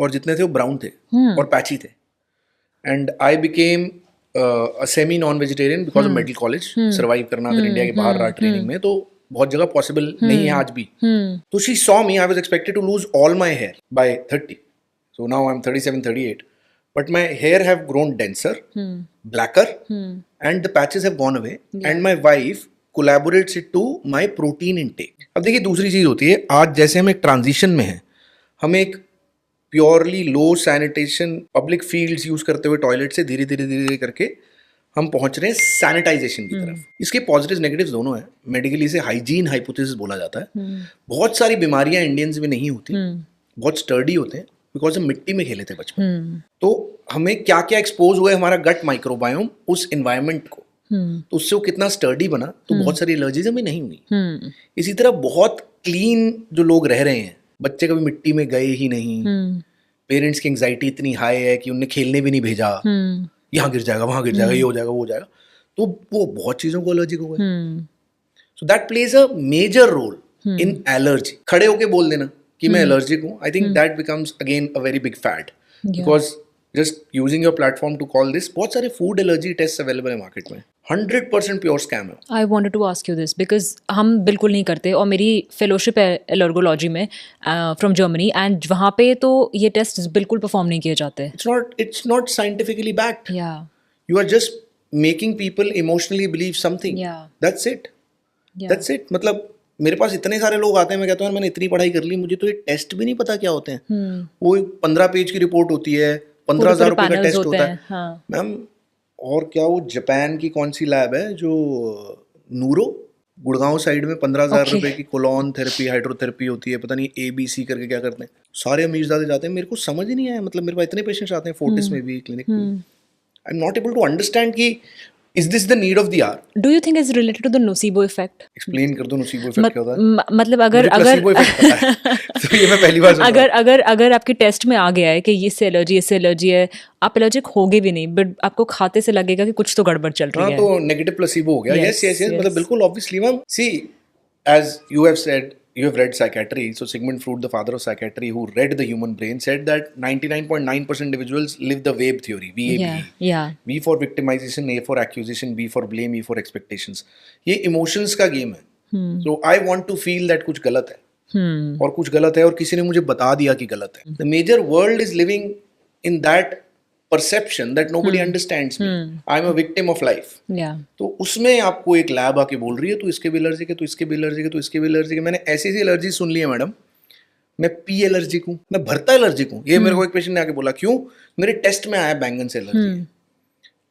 और जितने थे वो ब्राउन थे और पैची थे, and I became a semi non vegetarian because of medical college. Survive करना अगर इंडिया के बाहर रहा ट्रेनिंग में, तो बहुत जगह पॉसिबल नहीं है आज भी। तो she saw me, I was expected to lose all my hair by 30, so now I am 37, 38, but my hair have grown denser, blacker, and the patches have gone away, and my wife collaborates it to my protein intake. अब देखिए दूसरी चीज होती है, आज जैसे हम एक ट्रांजिशन में हैं, हम एक प्योरली लो सैनिटेशन पब्लिक फील्ड्स यूज करते हुए टॉयलेट से धीरे धीरे करके हम पहुंच रहे हैं सैनिटाइजेशन की तरफ। इसके पॉजिटिव्स नेगेटिव्स दोनों हैं। मेडिकली इसे हाइजीन हाइपोथेसिस बोला जाता है। बहुत सारी बीमारियां इंडियंस में नहीं होती, बहुत स्टर्डी होते हैं, बिकॉज हम मिट्टी में खेले थे बचपन। तो हमें क्या क्या एक्सपोज हुआ है, हमारा गट माइक्रोबायोम उस एनवायरमेंट को, तो उससे वो कितना स्टर्डी बना, तो बहुत सारी एलर्जीज हमें नहीं हुई। इसी तरह बहुत क्लीन जो लोग रह रहे हैं, बच्चे कभी मिट्टी में गए ही नहीं, पेरेंट्स की एंजाइटी इतनी हाई है कि उन्हें खेलने भी नहीं भेजा, यहाँ गिर जाएगा, वहां गिर जाएगा, ये हो जाएगा, वो हो जाएगा, तो वो बहुत चीजों को एलर्जिक हो गए। So that plays a major role in allergy. खड़े होके बोल देना कि मैं एलर्जिक हूँ, I think that becomes again a very big fad, because just using your platform to call this, बहुत सारे फूड एलर्जी टेस्ट अवेलेबल है मार्केट में, 100% प्योर स्कैम है। I wanted to ask you this because हम बिल्कुल नहीं करते, और मेरी फेलोशिप है एलर्गोलॉजी में फ्रॉम जर्मनी, एंड वहाँ पे तो ये टेस्ट बिल्कुल परफॉर्म नहीं किए जाते। It's not scientifically backed. Yeah. You are just making people emotionally believe something. Yeah. That's it. Yeah. That's it. मतलब मेरे पास इतने सारे लोग आते हैं, मैं कहता हूँ मैंने इतनी पढ़ाई कर ली, मुझे तो ये टेस्ट भी नहीं पता क्या होते हैं। वो 15 पेज की रिपोर्ट होती है, 15,000 रुपए का टेस्ट होता है। हाँ. मैम और क्या, वो जापान की कौन सी लैब है जो नूरो गुड़गांव साइड में 15,000 रुपए की कोलॉन थेरेपी, हाइड्रोथेरेपी होती है, पता नहीं ABC करके क्या करते हैं, सारे अमीरजादे जाते हैं। मेरे को समझ ही नहीं आया, मतलब मेरे पास इतने पेशेंट्स आते हैं फोर्टिस में भी, क्लिनिक में, I am not able to understand कि is this the need of the hour. Do you think is related to the nocebo effect? Explain कर दो नोसीबो इफेक्ट क्या होता है। मतलब अगर प्लेसिबो इफेक्ट पता है तो ये मैं पहली बार सुन रहा हूं। अगर आपके टेस्ट में आ गया है कि इससे एलर्जी है, आप एलर्जिक होगे भी नहीं, बट आपको खाते से लगेगा कि कुछ तो गड़बड़ चल रही है, तो नेगेटिव प्लेसिबो हो गया। यस मतलब बिल्कुल obviously ma'am. See as you have said, you have read psychiatry, so Sigmund Freud, the father of psychiatry, who read the human brain, said that 99.9% individuals live the VABE theory, VABE. Yeah. V for victimization, A for accusation, B for blame, E for expectations. ये emotions का game है। So I want to feel that कुछ गलत है, और कुछ गलत है, और किसी ने मुझे बता दिया कि गलत है। The major world is living in that perception that nobody understands me. I'm a victim of life. Yeah. तो उसमें आपको एक लैब आके बोल रही है तो इसके भी एलर्जिक है, तो इसके भी एलर्जिक है, तो इसके भी एलर्जिक है। मैंने ऐसी ऐसी एलर्जी सुन ली है मैडम, मैं पी एलर्जिक हूँ, मैं भरता एलर्जिक हूँ। ये मेरे को एक पेशेंट ने आके बोला, क्यों? मेरे टेस्ट में आया बैंगन से एलर्जी है।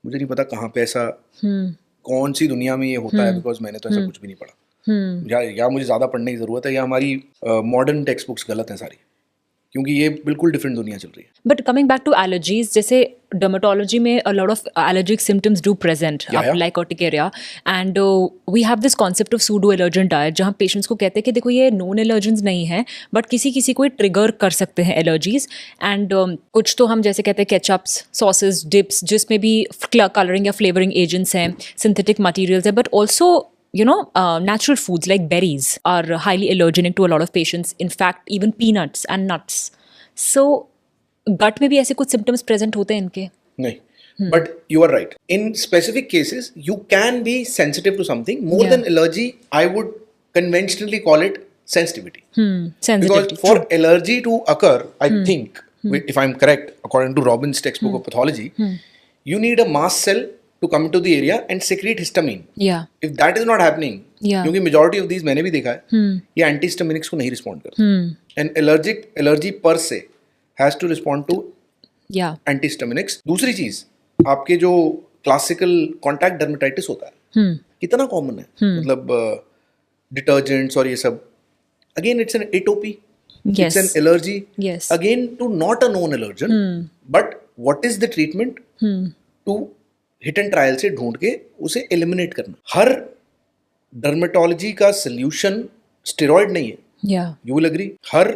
मुझे नहीं पता कहाँ पे ऐसा, कौन सी दुनिया में ये होता है, बिकॉज मैंने तो ऐसा कुछ भी नहीं पढ़ा। या मुझे ज्यादा पढ़ने की जरूरत है, या हमारी मॉडर्न टेक्स्ट बुक्स गलत हैं सारी, क्योंकि ये बिल्कुल डिफरेंट दुनिया चल रही है। But coming back to allergies, जैसे डर्मेटोलॉजी में a lot of allergic symptoms do present, like urticaria, and we have this concept of pseudo allergen diet, जहाँ पेशेंट्स को कहते हैं कि देखो ये नॉन एलर्जेंस नहीं है, बट किसी किसी को ट्रिगर कर सकते हैं एलर्जीज। एंड कुछ तो हम जैसे कहते हैं केचअप्स, सॉसेस, डिप्स, जिसमें भी कलरिंग या फ्लेवरिंग एजेंट्स हैं, सिंथेटिक मटीरियल्स है, but also natural foods like berries are highly allergenic to a lot of patients. In fact, even peanuts and nuts. So, gut में भी ऐसे कुछ symptoms present होते हैं इनके? नहीं, but you are right. In specific cases, you can be sensitive to something. More than allergy, I would conventionally call it sensitivity. Sensitivity. Because for allergy to occur, I think, if I'm correct, according to Robbins' textbook of pathology, you need a mast cell to come into the area and secrete histamine. Yeah. If that is not happening, Yeah. क्योंकि majority of these मैंने भी देखा है, ये antihistaminics को नहीं respond करते. And allergy per se has to respond to Yeah. antihistaminics. दूसरी चीज, आपके जो classical contact dermatitis होता है, कितना common है, मतलब detergents और ये सब. Again, it's an atopy. Yes. It's an allergy. Yes. Again, to not a known allergen. But what is the treatment? To hit and trial से ढूंढ के उसे eliminate करना. हर डर्मेटोलॉजी का सोल्यूशन स्टेरॉइड नहीं है. Yeah. You will agree. हर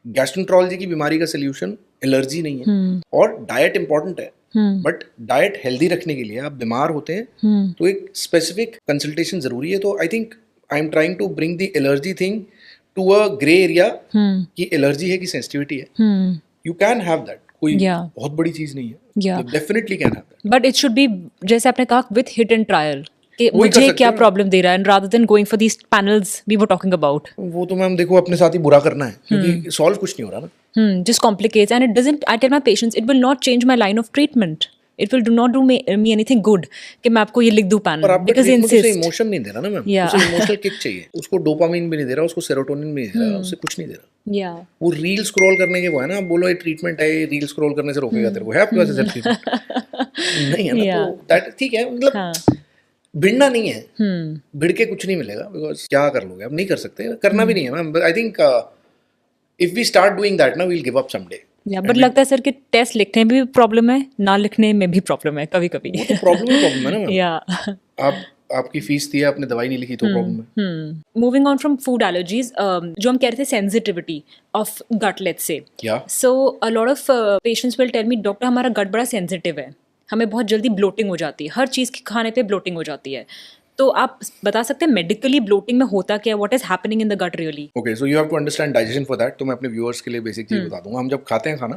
गैस्ट्रोएंटरोलॉजी की बीमारी का सोल्यूशन एलर्जी नहीं है. और डाइट इंपॉर्टेंट है, बट डाइट हेल्दी रखने के लिए, आप बीमार होते हैं तो एक स्पेसिफिक कंसल्टेशन जरूरी है. तो I think I am trying to bring the allergy thing to a grey area कि एलर्जी है कि सेंसिटिविटी है. You can have that. कोई बहुत बड़ी चीज नहीं है. Yeah. Definitely can have that. But it should be, जैसे आपने कहा, विथ हिट एंड ट्रायल कि वही कर मुझे सकते क्या हैं. प्रॉब्लम दे रहा है, rather than going for these panels we were talking about. वो तो मैम देखो अपने साथ ही बुरा करना है, क्योंकि सॉल्व कुछ नहीं हो रहा ना. Just complicates, and it doesn't. I tell my patients it will not change my line of treatment. It will do not do me anything good कि मैं आपको ये लिख दूं पर panel आपका because they ट्रीटमेंट उसे insist. इमोशन नहीं दे रहा ना मैम. Yeah. उसे इमोशनल किक चाहिए. उसको डोपामिन भी नहीं दे रहा, उसको सेरोटोनिन भी नहीं दे रहा, उसे कुछ नहीं दे रहा. Yeah. वो रील स्क्रॉल करने के वो है ना. आप बोलो ये ट्रीटमेंट है, ये रील स्क्रॉल करने से रोकेगा तेरे को, है आपके पास ऐसा ट्रीटमेंट? नहीं है ना. Yeah. तो दैट ठीक है, मतलब हाँ. भिड़ना नहीं है. भिड़ के कुछ नहीं मिलेगा, बिकॉज क्या कर लोगे, आप नहीं कर सकते, करना भी नहीं है ma'am. I think if we start doing that ना, we will give up someday. Yeah but लगता है सर कि टेस्ट लिखने में भी प्रॉब्लम है, ना लिखने में भी प्रॉब्लम है कभी कभी. वो तो प्रॉब्लम है ना मैम. या आपकी फीस दी है, आपने दवाई नहीं लिखी तो प्रॉब्लम है. Moving on from food allergies, जो हम कह रहे थे sensitivity of gut, let's say. Yeah. So a lot of patients will tell me, doctor हमारा गट बड़ा सेंसिटिव है, हमें बहुत जल्दी ब्लोटिंग हो जाती है, हर चीज़ की खाने पे ब्लोटिंग हो जाती है. तो आप बता सकते हैं मेडिकली ब्लोटिंग में होता क्या, what is happening in the gut really? Okay, so you have to understand digestion for that. तो मैं अपने व्यूअर्स के लिए बेसिक चीज बता दूंगा. हम जब खाते हैं खाना,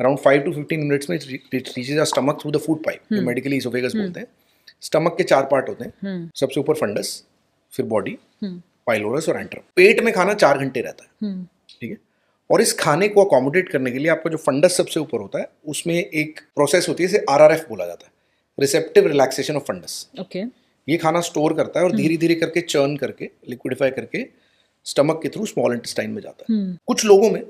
अराउंड 5 to 15 मिनट्स में it reaches our stomach through the food pipe, जो मेडिकली इसोफेगस बोलते हैं. स्टमक के 4 पार्ट होते हैं. सबसे ऊपर फंडस, फिर बॉडी, पाइलोरस और एंट्रम. पेट में खाना 4 घंटे रहता है. ठीक है. और इस खाने को अकोमोडेट करने के लिए आपका जो फंडस सबसे ऊपर होता है, उसमें एक प्रोसेस होती है, इसे RRF बोला जाता है, receptive relaxation of fundus. Okay. ये खाना स्टोर करता है और धीरे धीरे करके चर्न करके, लिक्विडिफाई करके स्टमक के थ्रू स्मॉल इंटेस्टाइन में जाता है. कुछ लोगों में,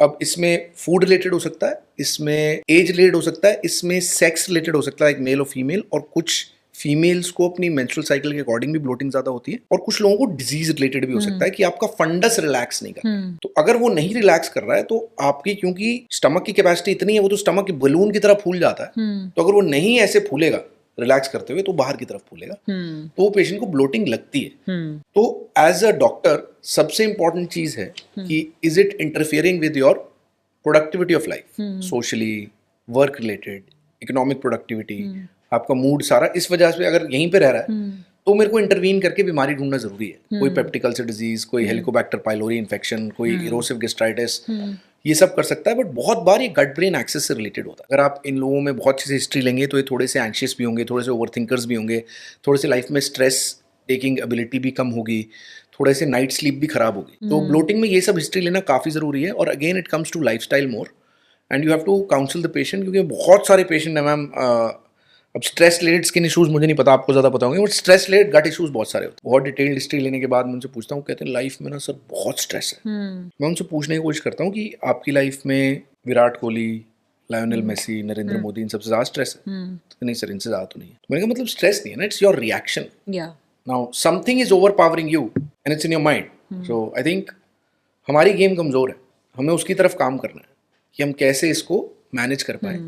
अब इसमें फूड रिलेटेड हो सकता है, इसमें एज रिलेटेड हो सकता है, इसमें सेक्स रिलेटेड हो सकता है, एक मेल और फीमेल. और कुछ फीमेल्स को अपनी मेंस्ट्रुअल साइकिल के अकॉर्डिंग भी ब्लोटिंग ज्यादा होती है. और कुछ लोगों को डिजीज रिलेटेड भी हो सकता है कि आपका फंडस रिलैक्स नहीं कर रहा है. तो अगर वो नहीं रिलैक्स कर रहा है, तो आपकी, क्योंकि स्टमक की कैपेसिटी इतनी है, वो तो स्टमक के बलून की तरह फूल जाता है. तो अगर वो नहीं ऐसे फूलेगा रिलैक्स करते हुए, तो बाहर की तरफ फूलेगा, तो वो पेशेंट को ब्लोटिंग लगती है. तो एज अ डॉक्टर सबसे इंपॉर्टेंट चीज है कि is it interfering with your productivity of life, socially, work related, economic productivity, आपका मूड सारा. इस वजह से अगर यहीं पे रह रहा है, तो मेरे को इंटरवीन करके बीमारी ढूंढना जरूरी है. कोई पेप्टिक अल्सर डिजीज, कोई हेलिकोबैक्टर पाइलोरी इन्फेक्शन, कोई इरोसिव गैस्ट्राइटिस, ये सब कर सकता है. बट बहुत बार ये गट ब्रेन एक्सेस से रिलेटेड होता है. अगर आप इन लोगों में बहुत अच्छी हिस्ट्री लेंगे, तो ये थोड़े से एंशियस भी होंगे, थोड़े से ओवरथिंकर्स भी होंगे, थोड़े से लाइफ में स्ट्रेस टेकिंग एबिलिटी भी कम होगी, थोड़े से नाइट स्लीप भी खराब होगी. तो ब्लोटिंग में ये सब हिस्ट्री लेना काफ़ी ज़रूरी है. और again it comes to lifestyle more, and you have to counsel the patient, क्योंकि बहुत सारे पेशेंट हैं मैम. अब स्ट्रेस रिलेटेड स्किन इशूज़ मुझे नहीं पता, आपको ज़्यादा पता होंगे, but stress related gut issues बहुत सारे होते हैं. बहुत डिटेल्ड हिस्ट्री लेने के बाद मैं उनसे पूछता हूँ, कहते हैं लाइफ में ना सर बहुत स्ट्रेस है. मैं उनसे पूछने की कोशिश करता हूँ कि आपकी लाइफ में विराट कोहली, लायोनेल मेसी, नरेंद्र मोदी, इन सबसे ज़्यादा स्ट्रेस है? तो नहीं सर, इनसे ज़्यादा तो नहीं है. तो मैंने कहा मतलब स्ट्रेस नहीं है ना, it's your reaction. Now something is over powering you and it's in your mind. So I think हमारी गेम कमज़ोर है, हमें उसकी तरफ काम करना है कि हम कैसे इसको मैनेज कर पाए.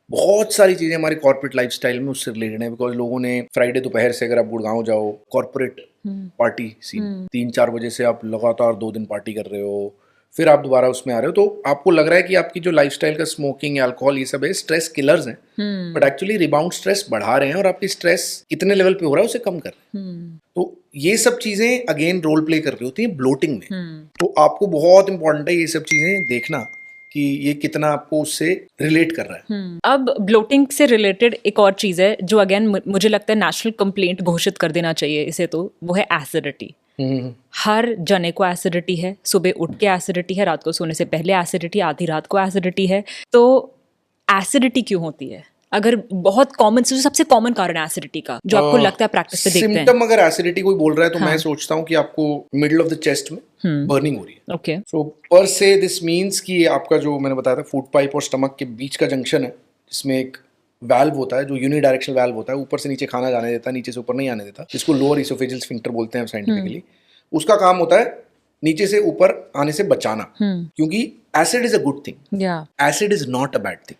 बहुत सारी चीज़ें हमारी कॉर्पोरेट लाइफस्टाइल में उससे रिलेटेड है. बिकॉज लोगों ने फ्राइडे दोपहर से, अगर आप गुड़गांव जाओ, कॉर्पोरेट पार्टी सीन, 3-4 बजे से आप लगातार 2 दिन पार्टी कर रहे हो, फिर आप दोबारा उसमें आ रहे हो, तो आपको लग रहा है कि आपकी जो लाइफस्टाइल का स्मोकिंग, अल्कोहल, ये सब है स्ट्रेस किलर्स हैं. बट एक्चुअली रिबाउंड स्ट्रेस बढ़ा रहे हैं, और आपकी स्ट्रेस कितने लेवल पे हो रहा है उसे कम कर रहे हैं. तो ये सब चीज़ें अगेन रोल प्ले कर रही होती हैं ब्लोटिंग में. तो आपको बहुत इंपॉर्टेंट है ये सब चीज़ें देखना कि ये कितना आपको उससे रिलेट कर रहा है. अब ब्लोटिंग से रिलेटेड एक और चीज़ है जो अगेन मुझे लगता है नेशनल कंप्लेंट घोषित कर देना चाहिए इसे, तो वो है एसिडिटी. हर जने को एसिडिटी है, सुबह उठ के एसिडिटी है, रात को सोने से पहले एसिडिटी, आधी रात को एसिडिटी है. तो एसिडिटी क्यों होती है? अगर बहुत कॉमन, सबसे कॉमन कारण है एसिडिटी का जो आपको लगता है प्रैक्टिस पे देखते हैं? सिम्टम अगर एसिडिटी कोई बोल रहा है तो मैं सोचता हूँ कि आपको मिडिल ऑफ द चेस्ट में बर्निंग हो रही है। ओके, सो पर से दिस मीन्स कि आपका जो मैंने बताया था फूड पाइप और स्टमक के बीच का जंक्शन है, जिसमें एक वाल्व होता है जो यूनिडायरेक्शनल वाल्व होता है, ऊपर से नीचे खाना जाने देता है, नीचे से ऊपर नहीं आने देता, जिसको लोअर इसोफेजियल स्फिंक्टर बोलते हैं साइंटिफिकली। उसका काम होता है नीचे से ऊपर आने से बचाना, क्योंकि acid is a good thing, acid is not a bad thing.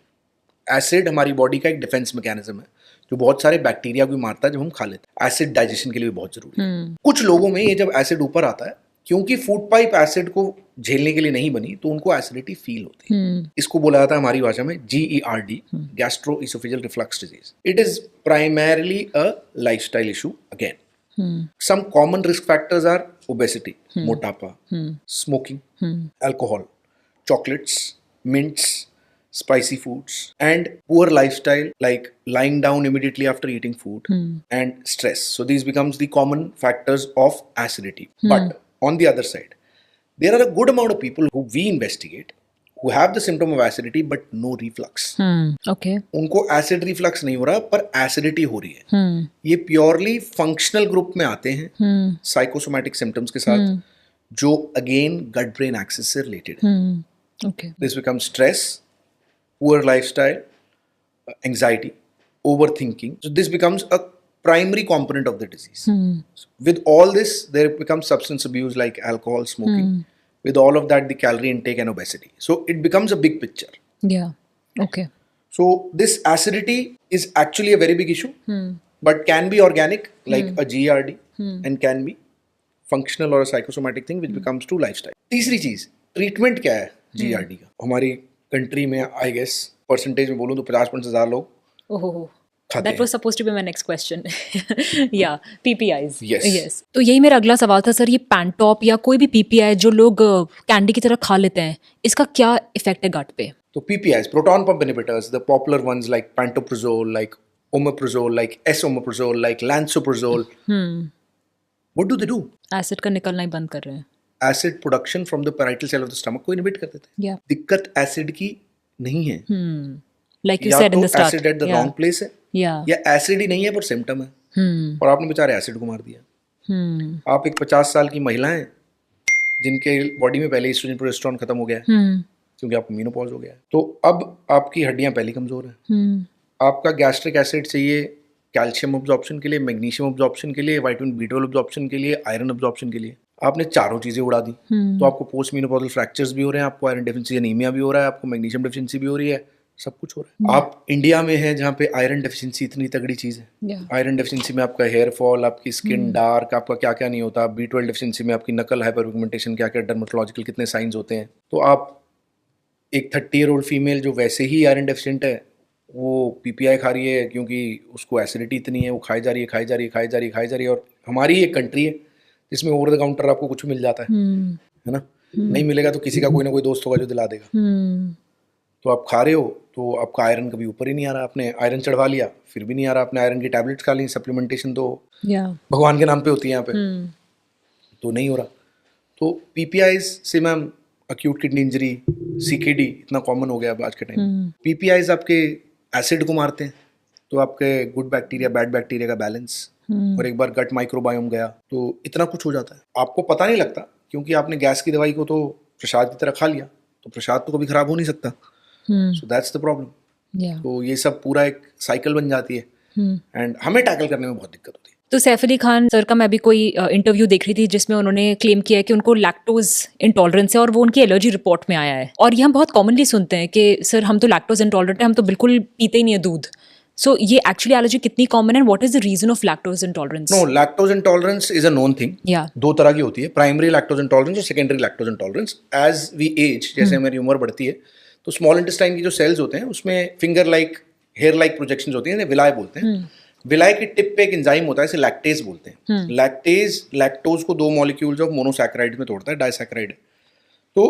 Acid हमारी बॉडी का एक डिफेंस मैकेनिज्म है जो बहुत सारे बैक्टीरिया को मारता है जब हम खा लेते हैं। एसिड डाइजेशन के लिए भी बहुत जरूरी है। कुछ लोगों में ये जब एसिड ऊपर आता है, क्योंकि फूड पाइप एसिड को झेलने के लिए नहीं बनी, तो उनको एसिडिटी फील होती है। इसको बोला जाता है हमारी भाषा में GERD, gastro oesophageal reflux disease. It is primarily a lifestyle issue again. Some common risk factors are obesity, मोटापा, smoking, alcohol, chocolates, mints, spicy foods, and poor lifestyle like lying down immediately after eating food, and stress. So these becomes the common factors of acidity. But on the other side, there are a good amount of people who we investigate who have the symptom of acidity but no reflux. Okay, उनको acid reflux नहीं हो रहा पर acidity हो रही है। ये purely functional group में आते हैं साइकोसोमैटिक सिम्टम्स के साथ, जो अगेन गट ब्रेन एक्सिस से रिलेटेड है। Okay, This becomes stress, poor lifestyle, anxiety, overthinking. So this becomes a primary component of the disease. With all this, there becomes substance abuse like alcohol, smoking. With all of that, the calorie intake and obesity. So it becomes a big picture. या okay, So this acidity is actually a very big issue, but can be organic like a GERD, and can be functional or a psychosomatic thing which becomes to lifestyle. तीसरी चीज, treatment क्या है GERD का? हमारी country में I guess percentage में बोलूँ तो 50% से ज्यादा लोग ओहो, खाते दैट हैं। Was supposed to be my next question. या PPIs, Yes. यस, तो यही मेरा अगला सवाल था सर। ये पैंटॉप या कोई भी PPI जो लोग कैंडी की तरह खा लेते हैं, इसका क्या इफेक्ट है गट पे? So PPIs, proton pump inhibitors, the popular ones like pantoprazole, like omeprazole, like esomeprazole, like lansoprazole. What do they do? Acid का निकलना ही बंद कर रहे हैं। Acid production from the parietal cell of the stomach को inhibit कर देते हैं। या दिक्कत एसिड की नहीं है, लाइक यू या सेड इन तो the start, acid at the wrong place है, या एसिड ही नहीं है पर सिम्टम है, और आपने बेचारे एसिड को मार दिया। आप एक 50 साल की महिला हैं जिनके बॉडी में पहले एस्ट्रोजन प्रोजेस्टेरोन खत्म हो गया है क्योंकि आपको मेनोपॉज हो गया है, तो अब आपकी हड्डियां पहले कमजोर हैं। आपका गैस्ट्रिक एसिड चाहिए कैल्शियम अब्जॉर्प्शन के लिए, मैग्नीशियम अब्जॉर्प्शन के लिए, विटामिन B12 अब्जॉर्प्शन के लिए, आयरन अब्जॉर्प्शन के लिए। आपने चारों चीजें उड़ा दी, तो आपको पोस्ट मेनोपॉजल फ्रैक्चर्स भी हो रहे हैं, आपको आयरन डेफिशिएंसी एनीमिया भी हो रहा है, आपको मैग्नीशियम डेफिशिएंसी भी हो रही है, सब कुछ हो रहा है। आप इंडिया में हैं जहाँ पे आयरन डेफिशिएंसी इतनी तगड़ी चीज है। आयरन डेफिशिएंसी में आपका हेयर फॉल, आपकी स्किन डार्क, आपका क्या क्या नहीं होता। B12 डेफिशिएंसी में आपकी नकल हाइपरपिगमेंटेशन, क्या क्या डर्मेटोलॉजिकल कितने साइंस होते हैं। तो आप एक 30-year-old फीमेल जो वैसे ही आयरन डेफिशिएंट है, वो PPI खा रही है क्योंकि उसको एसिडिटी इतनी है, वो खाई जा रही है। और हमारी एक कंट्री है जिसमें ओवर द काउंटर आपको कुछ मिल जाता है ना। नहीं मिलेगा तो किसी का कोई ना कोई दोस्त होगा जो दिला देगा। तो आप खा रहे हो तो आपका आयरन कभी ऊपर ही नहीं आ रहा। आपने आयरन चढ़वा लिया फिर भी नहीं आ रहा। आपने आयरन की टैबलेट्स खा ली, सप्लीमेंटेशन तो भगवान के नाम पे होती है यहाँ पे, तो नहीं हो रहा। तो PPIs से ma'am acute kidney injury, CKD इतना कॉमन हो गया अब आज के टाइम। PPIs आपके एसिड को मारते हैं, तो आपके गुड बैक्टीरिया बैड बैक्टीरिया का बैलेंस, और एक बार गट माइक्रोबायोम गया तो इतना कुछ हो जाता है। आपको पता नहीं लगता क्योंकि आपने गैस की दवाई को तो प्रसाद की तरह खा लिया, तो प्रसाद तो कभी खराब हो नहीं सकता। सो दैट्स द प्रॉब्लम। तो ये सब पूरा एक साइकिल बन जाती है, एंड हमें टैकल करने में बहुत दिक्कत होती है। तो सैफ अली खान सर का मैं अभी कोई इंटरव्यू देख रही थी जिसमें उन्होंने क्लेम किया है कि उनको लैक्टोज इंटॉलरेंस है और वो उनकी एलर्जी रिपोर्ट में आया है। और ये हम बहुत कॉमनली सुनते हैं कि सर हम तो लैक्टोज इंटॉलरेंट है, हम तो बिल्कुल पीते ही नहीं है दूध। सो ये एक्चुअली एलर्जी कितनी कॉमन है, what is the reason of lactose intolerance? No, lactose intolerance is a known thing. या दो तरह की होती है, प्राइमरी लैक्टोज इंटॉलरेंस और secondary lactose intolerance. As we age, जैसे हमारी उम्र बढ़ती है, तो स्मॉल इंटेस्टाइन की जो सेल्स होते हैं उसमें finger like, hair like projections होती हैं, विलाय बोलते हैं। विलाय की टिप पे एक एंजाइम होता है, इसे लैक्टेज बोलते हैं। लैक्टेज लैक्टोज को 2 मॉलिक्यूल्स ऑफ मोनोसैकेराइड में तोड़ता है, डाइसैकेराइड। तो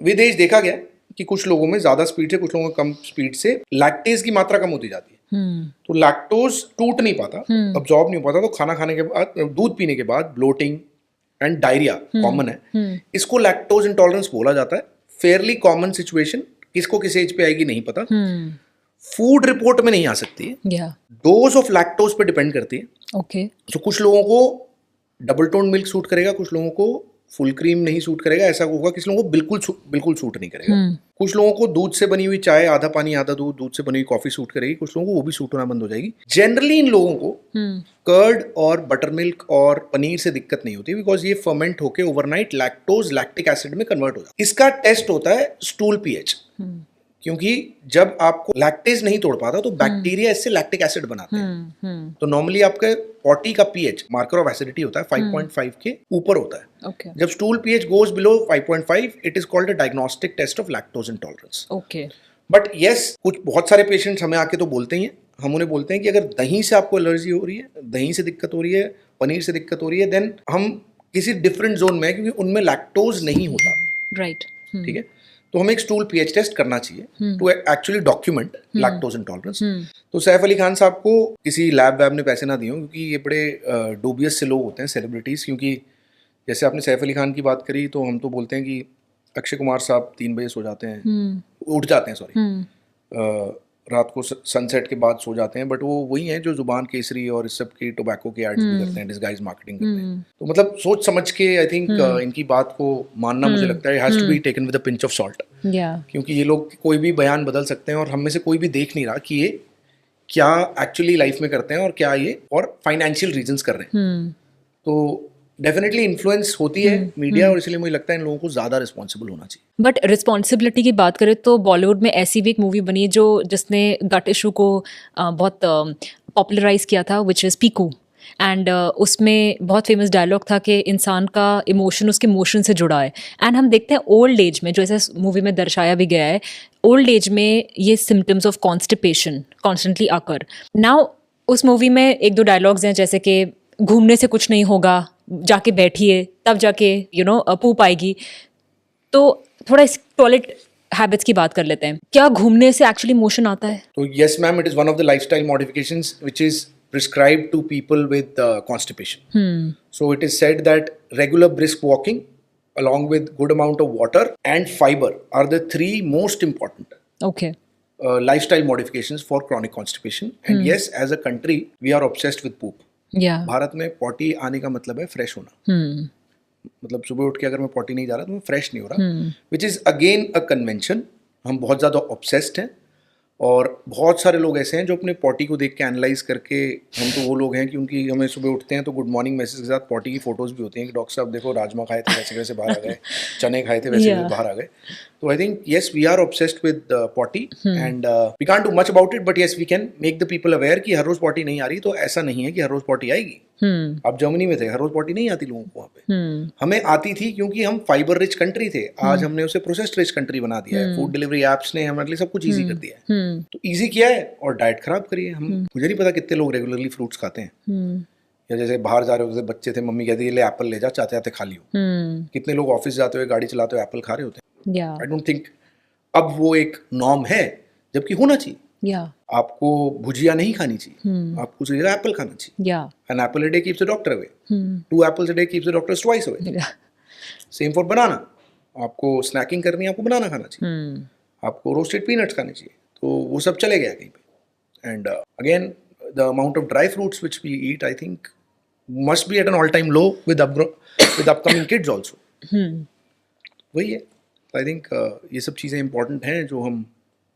विद एज देखा गया कि कुछ लोगों में ज्यादा स्पीड से, कुछ लोगों में कम स्पीड से लैक्टेज की मात्रा कम होती जाती है। तो लैक्टोज टूट नहीं पाता, अब्जॉर्ब नहीं हो पाता, तो खाना खाने के बाद, दूध पीने के बाद ब्लोटिंग एंड डायरिया कॉमन है। इसको लैक्टोज इंटॉलरेंस बोला जाता है। फेयरली कॉमन सिचुएशन, किसको किस एज पे आएगी नहीं पता। फूड रिपोर्ट में नहीं आ सकती है, या डोज ऑफ लैक्टोज पे डिपेंड करती है। ओके तो कुछ लोगों को डबल टोन मिल्क सूट करेगा, कुछ लोगों को फुल क्रीम नहीं सूट करेगा, ऐसा होगा किसी लोगों को बिल्कुल सूट नहीं करेगा। कुछ लोगों को दूध से बनी हुई चाय, आधा पानी आधा दूध, दूध से बनी हुई कॉफी सूट करेगी, कुछ लोगों को वो भी सूट होना बंद हो जाएगी। जनरली इन लोगों को कर्ड और बटर मिल्क और पनीर से दिक्कत नहीं होती, बिकॉज ये फर्मेंट होके ओवरनाइट लैक्टोज लैक्टिक एसिड में कन्वर्ट हो जाता है। इसका टेस्ट होता है स्टूल पीएच, क्योंकि जब आपको लैक्टेज नहीं तोड़ पाता तो बैक्टीरिया इससे लैक्टिक एसिड बनाते हैं। तो नॉर्मली आपके पॉटी का पीएच, मार्कर ऑफ एसिडिटी होता है, 5.5 के ऊपर होता है। ओके जब stool pH goes below 5.5, it is called a diagnostic test of lactose intolerance. Okay but yes, कुछ बहुत सारे पेशेंट्स हमें आके तो बोलते ही हैं, हम उन्हें बोलते हैं कि अगर दही से आपको एलर्जी हो रही है, दही से दिक्कत हो रही है, पनीर से दिक्कत हो रही है, देन हम किसी डिफरेंट जोन में है, क्योंकि उनमें लैक्टोज नहीं होता। राइट ठीक है, तो हमें एक स्टूल पीएच टेस्ट करना चाहिए to actually document lactose intolerance. तो सैफ अली खान साहब को किसी लैब वैब ने पैसे ना दिए हों, क्योंकि ये बड़े डूबियस से लोग होते हैं, सेलिब्रिटीज। क्योंकि जैसे आपने सैफ अली खान की बात करी, तो हम तो बोलते हैं कि अक्षय कुमार साहब 3 बजे सो जाते हैं, उठ जाते हैं, सॉरी, रात को सनसेट के बाद सो जाते हैं, बट वो वही हैं जो जुबान केसरी और इस सब की टोबैको के एड्स भी करते हैं, डिस्गाइज मार्केटिंग करते हैं। तो मतलब सोच समझ के आई थिंक इनकी बात को मानना मुझे लगता है has to be taken with a pinch of salt, या क्योंकि ये लोग कोई भी बयान बदल सकते हैं और हम में से कोई भी देख नहीं रहा कि ये क्या एक्चुअली लाइफ में करते हैं और क्या ये और फाइनेंशियल रीजंस कर रहे हैं। तो डेफिनेटली इन्फ्लुएंस होती है मीडिया, और इसलिए मुझे लगता है इन लोगों को ज़्यादा रिस्पॉन्सिबल होना चाहिए। बट रिस्पॉन्सिबिलिटी की बात करें तो बॉलीवुड में ऐसी भी एक मूवी बनी है जिसने गट इशू को बहुत पॉपुलराइज किया था, विच इज़ पीकू। एंड उसमें बहुत फेमस डायलॉग था कि इंसान का इमोशन उसके मोशन से जुड़ा है। एंड हम देखते हैं ओल्ड एज में, जो ऐसा मूवी में दर्शाया भी गया है, ओल्ड एज में ये सिम्टम्स ऑफ कॉन्स्टिपेशन कॉन्स्टेंटली आकर। नाउ उस मूवी में 1-2 डायलॉग्स हैं, जैसे कि घूमने से कुछ नहीं होगा, जाके बैठिए तब जाके पूप आएगी। तो थोड़ा इस टॉयलेट हैबिट्स की बात कर लेते हैं। क्या घूमने से एक्चुअली मोशन आता है? तो yes ma'am, it is one of the lifestyle modifications which is prescribed to people with constipation. So it is said that regular brisk walking along with good amount of water and fiber are the 3 most important okay lifestyle modifications for chronic constipation. And yes, as a country we are obsessed with poop. या भारत में potty आने का मतलब है fresh होना। मतलब सुबह उठ के अगर मैं पॉटी नहीं जा रहा तो मैं फ्रेश नहीं हो रहा, which is again a convention. हम बहुत ज़्यादा ऑब्सेस्ड हैं, और बहुत सारे लोग ऐसे हैं जो अपने पॉटी को देख के एनालाइज करके, हम तो वो लोग हैं क्योंकि हमें सुबह उठते हैं तो गुड मॉर्निंग मैसेज के साथ पॉटी की फोटोज भी होती हैं कि डॉक्टर साहब देखो राजमा खाए थे वैसे वैसे बाहर आ गए, चने खाए थे वैसे वैसे बाहर आ गए। तो I think yes we are obsessed with potty and we can't do much about it, but yes we can make the people aware कि हर रोज पॉटी नहीं आ रही। तो ऐसा नहीं है कि हर रोज पॉटी आएगी। आप जर्मनी में थे, हर रोज पॉटी नहीं आती लोगों को वहाँ पे। हमें आती थी क्योंकि हम फाइबर रिच कंट्री थे। आज हमने उसे प्रोसेस्ड रिच कंट्री बना दिया है। फूड डिलीवरी एप्स ने हमारे लिए सब कुछ ईजी कर दिया है। तो ईजी किया है और डाइट खराब करी है। मुझे नहीं पता कितने लोग रेगुलरली फ्रूट्स खाते हैं, या जैसे बाहर जा रहे हो, जैसे बच्चे थे, मम्मी कहती है ले एप्पल ले जा, चाहते आते खा लियो। कितने लोग ऑफिस जाते हुए गाड़ी चलाते हुए एप्पल खा रहे होते हैं। आई डोंट थिंक अब वो एक नॉर्म है, जबकि होना चाहिए। आपको भुजिया नहीं खानी चाहिए, आपको उसी जगह एप्पल खाना चाहिए। An apple a day keeps the doctor away. 2 apples a day keeps the doctor twice away. Same for banana. आपको स्नैकिंग करनी है, आपको बनाना खाना चाहिए, आपको रोस्टेड पीनट्स खाने चाहिए। तो वो सब चले गया कहीं पे। And again the amount of dry fruits which we eat I think must be at an all time low with upcoming kids also. वही है। आई थिंक ये सब चीज़ें इंपॉर्टेंट हैं जो हम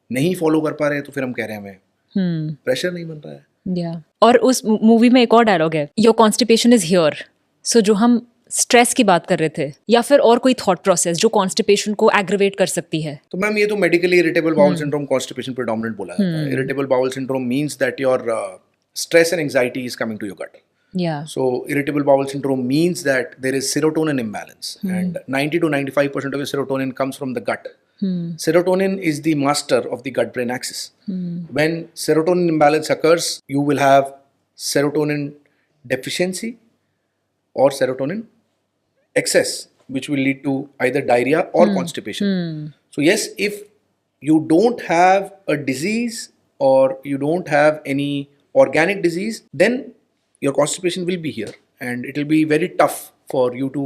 नहीं फॉलो कर पा रहे हैं, तो फिर हम कह रहे हैं हमें प्रेशर नहीं बन रहा है। और उस मूवी में एक और डायलॉग है, योर कॉन्स्टिपेशन इज हियर। सो जो हम स्ट्रेस की बात कर रहे थे, या फिर और कोई थॉट प्रोसेस जो कॉन्स्टिपेशन को एग्रीवेट कर सकती है। तो मैम ये तो medically irritable bowel syndrome constipation predominant बोला जाता है। Irritable bowel syndrome means that your stress and anxiety is coming to your gut. So irritable bowel syndrome means that there is serotonin imbalance, and 90 to 95% of your serotonin comes from the gut. Serotonin is the master of the gut-brain axis. When serotonin imbalance occurs, you will have serotonin deficiency or serotonin excess, which will lead to either diarrhea or constipation. So yes, if you don't have a disease or you don't have any organic disease, then your constipation will be here, and it will be very tough for you to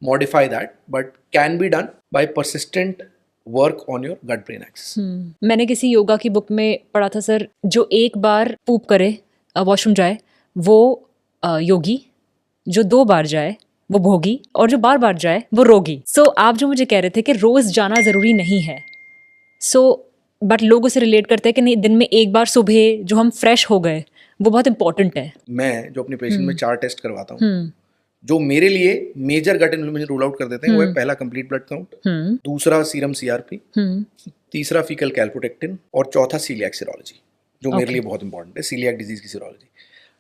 modify that, but can be done by persistent work on your gut brain axis. मैंने किसी योगा की book में पढ़ा था sir, जो एक बार पूप करे washroom जाए वो योगी, जो 2 बार जाए वो भोगी, और जो बार बार जाए वो रोगी। सो आप जो मुझे कह रहे थे कि रोज जाना जरूरी नहीं है, बट लोग उसे रिलेट करते हैं कि नहीं, दिन में एक बार सुबह जो हम फ्रेश हो गए वो बहुत इंपॉर्टेंट है। मैं जो अपने पेशेंट में 4 टेस्ट करवाता हूँ, जो मेरे लिए मेजर गट इन्फ्लेमेशन रूल आउट कर देते हैं, वो है पहला कंप्लीट ब्लड काउंट, दूसरा सीरम सीआरपी, तीसरा फीकल कैल्प्रोटेक्टिन, और चौथा सीलियाक सीरोलॉजी, जो मेरे लिए बहुत इंपॉर्टेंट है, सीलियाक डिजीज की सीरोलॉजी।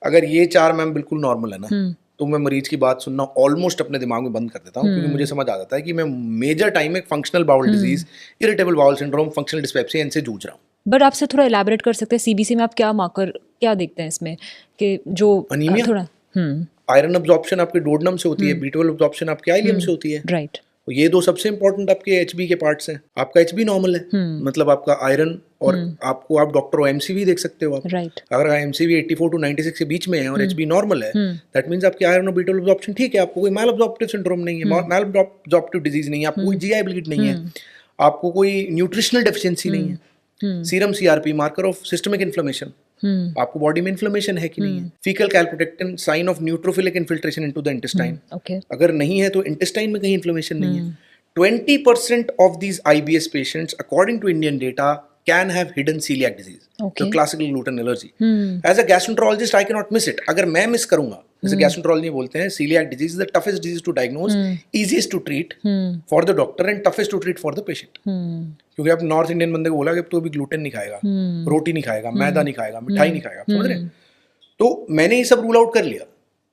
अगर ये 4 मैम बिल्कुल नॉर्मल है ना, तो मैं मरीज की बात सुनना ऑलमोस्ट अपने दिमाग में बंद कर देता हूँ, क्योंकि मुझे समझ आ जाता है कि मैं मेजर टाइम में functional bowel disease, irritable bowel syndrome, functional dyspepsia, इनसे जूझ रहा हूँ। बट आपसे थोड़ा इलैबोरेट कर सकते हैं, सीबीसी में आप क्या मार्कर क्या देखते हैं इसमें, कि जो अनीमिया, थोड़ा आयरन अब्जॉर्प्शन आपके डोडनम से होती है, B12 अब्जॉर्प्शन आपके आइलियम से होती है, राइट। ये 2 सबसे इंपॉर्टेंट आपके HB के पार्ट्स हैं। आपका HB नॉर्मल है, मतलब आपका आयरन, और आपको आप डॉक्टर MCV देख सकते हो आप, राइट। अगर MCV 84 to 96 के बीच में है और HB नॉर्मल है, दैट मींस आपकी आयरन और B12 अब्जॉर्प्शन ठीक है, आपको कोई मैल अब्जॉर्प्टिव सिंड्रोम नहीं है, मैल अब्जॉर्प्टिव डिजीज नहीं है, आपको कोई GI ब्लीड नहीं है, आपको कोई न्यूट्रिशनल डेफिशिएंसी नहीं है। Serum CRP marker of systemic inflammation, आपको बॉडी में इन्फ्लेमेशन है कि नहीं है। Faecal calprotectin sign of neutrophilic infiltration into the intestine, अगर नहीं है तो इंटेस्टाइन में कहीं इन्फ्लेमेशन नहीं है। 20% of these IBS patients, according to Indian data, can have hidden celiac disease, the classical gluten allergy. As a gastroenterologist, I cannot miss it. अगर मैं मिस करूंगा, जैसे gastroenterology बोलते हैं, celiac disease is the toughest disease to diagnose, easiest to treat for the doctor and toughest to treat for the patient. क्योंकि आप north Indian बंदे को बोला कि तो भी ग्लूटेन नहीं खाएगा, रोटी नहीं खाएगा, मैदा नहीं खाएगा, मिठाई नहीं खाएगा, समझ रहे हैं? तो मैंने ये सब रूल आउट कर लिया,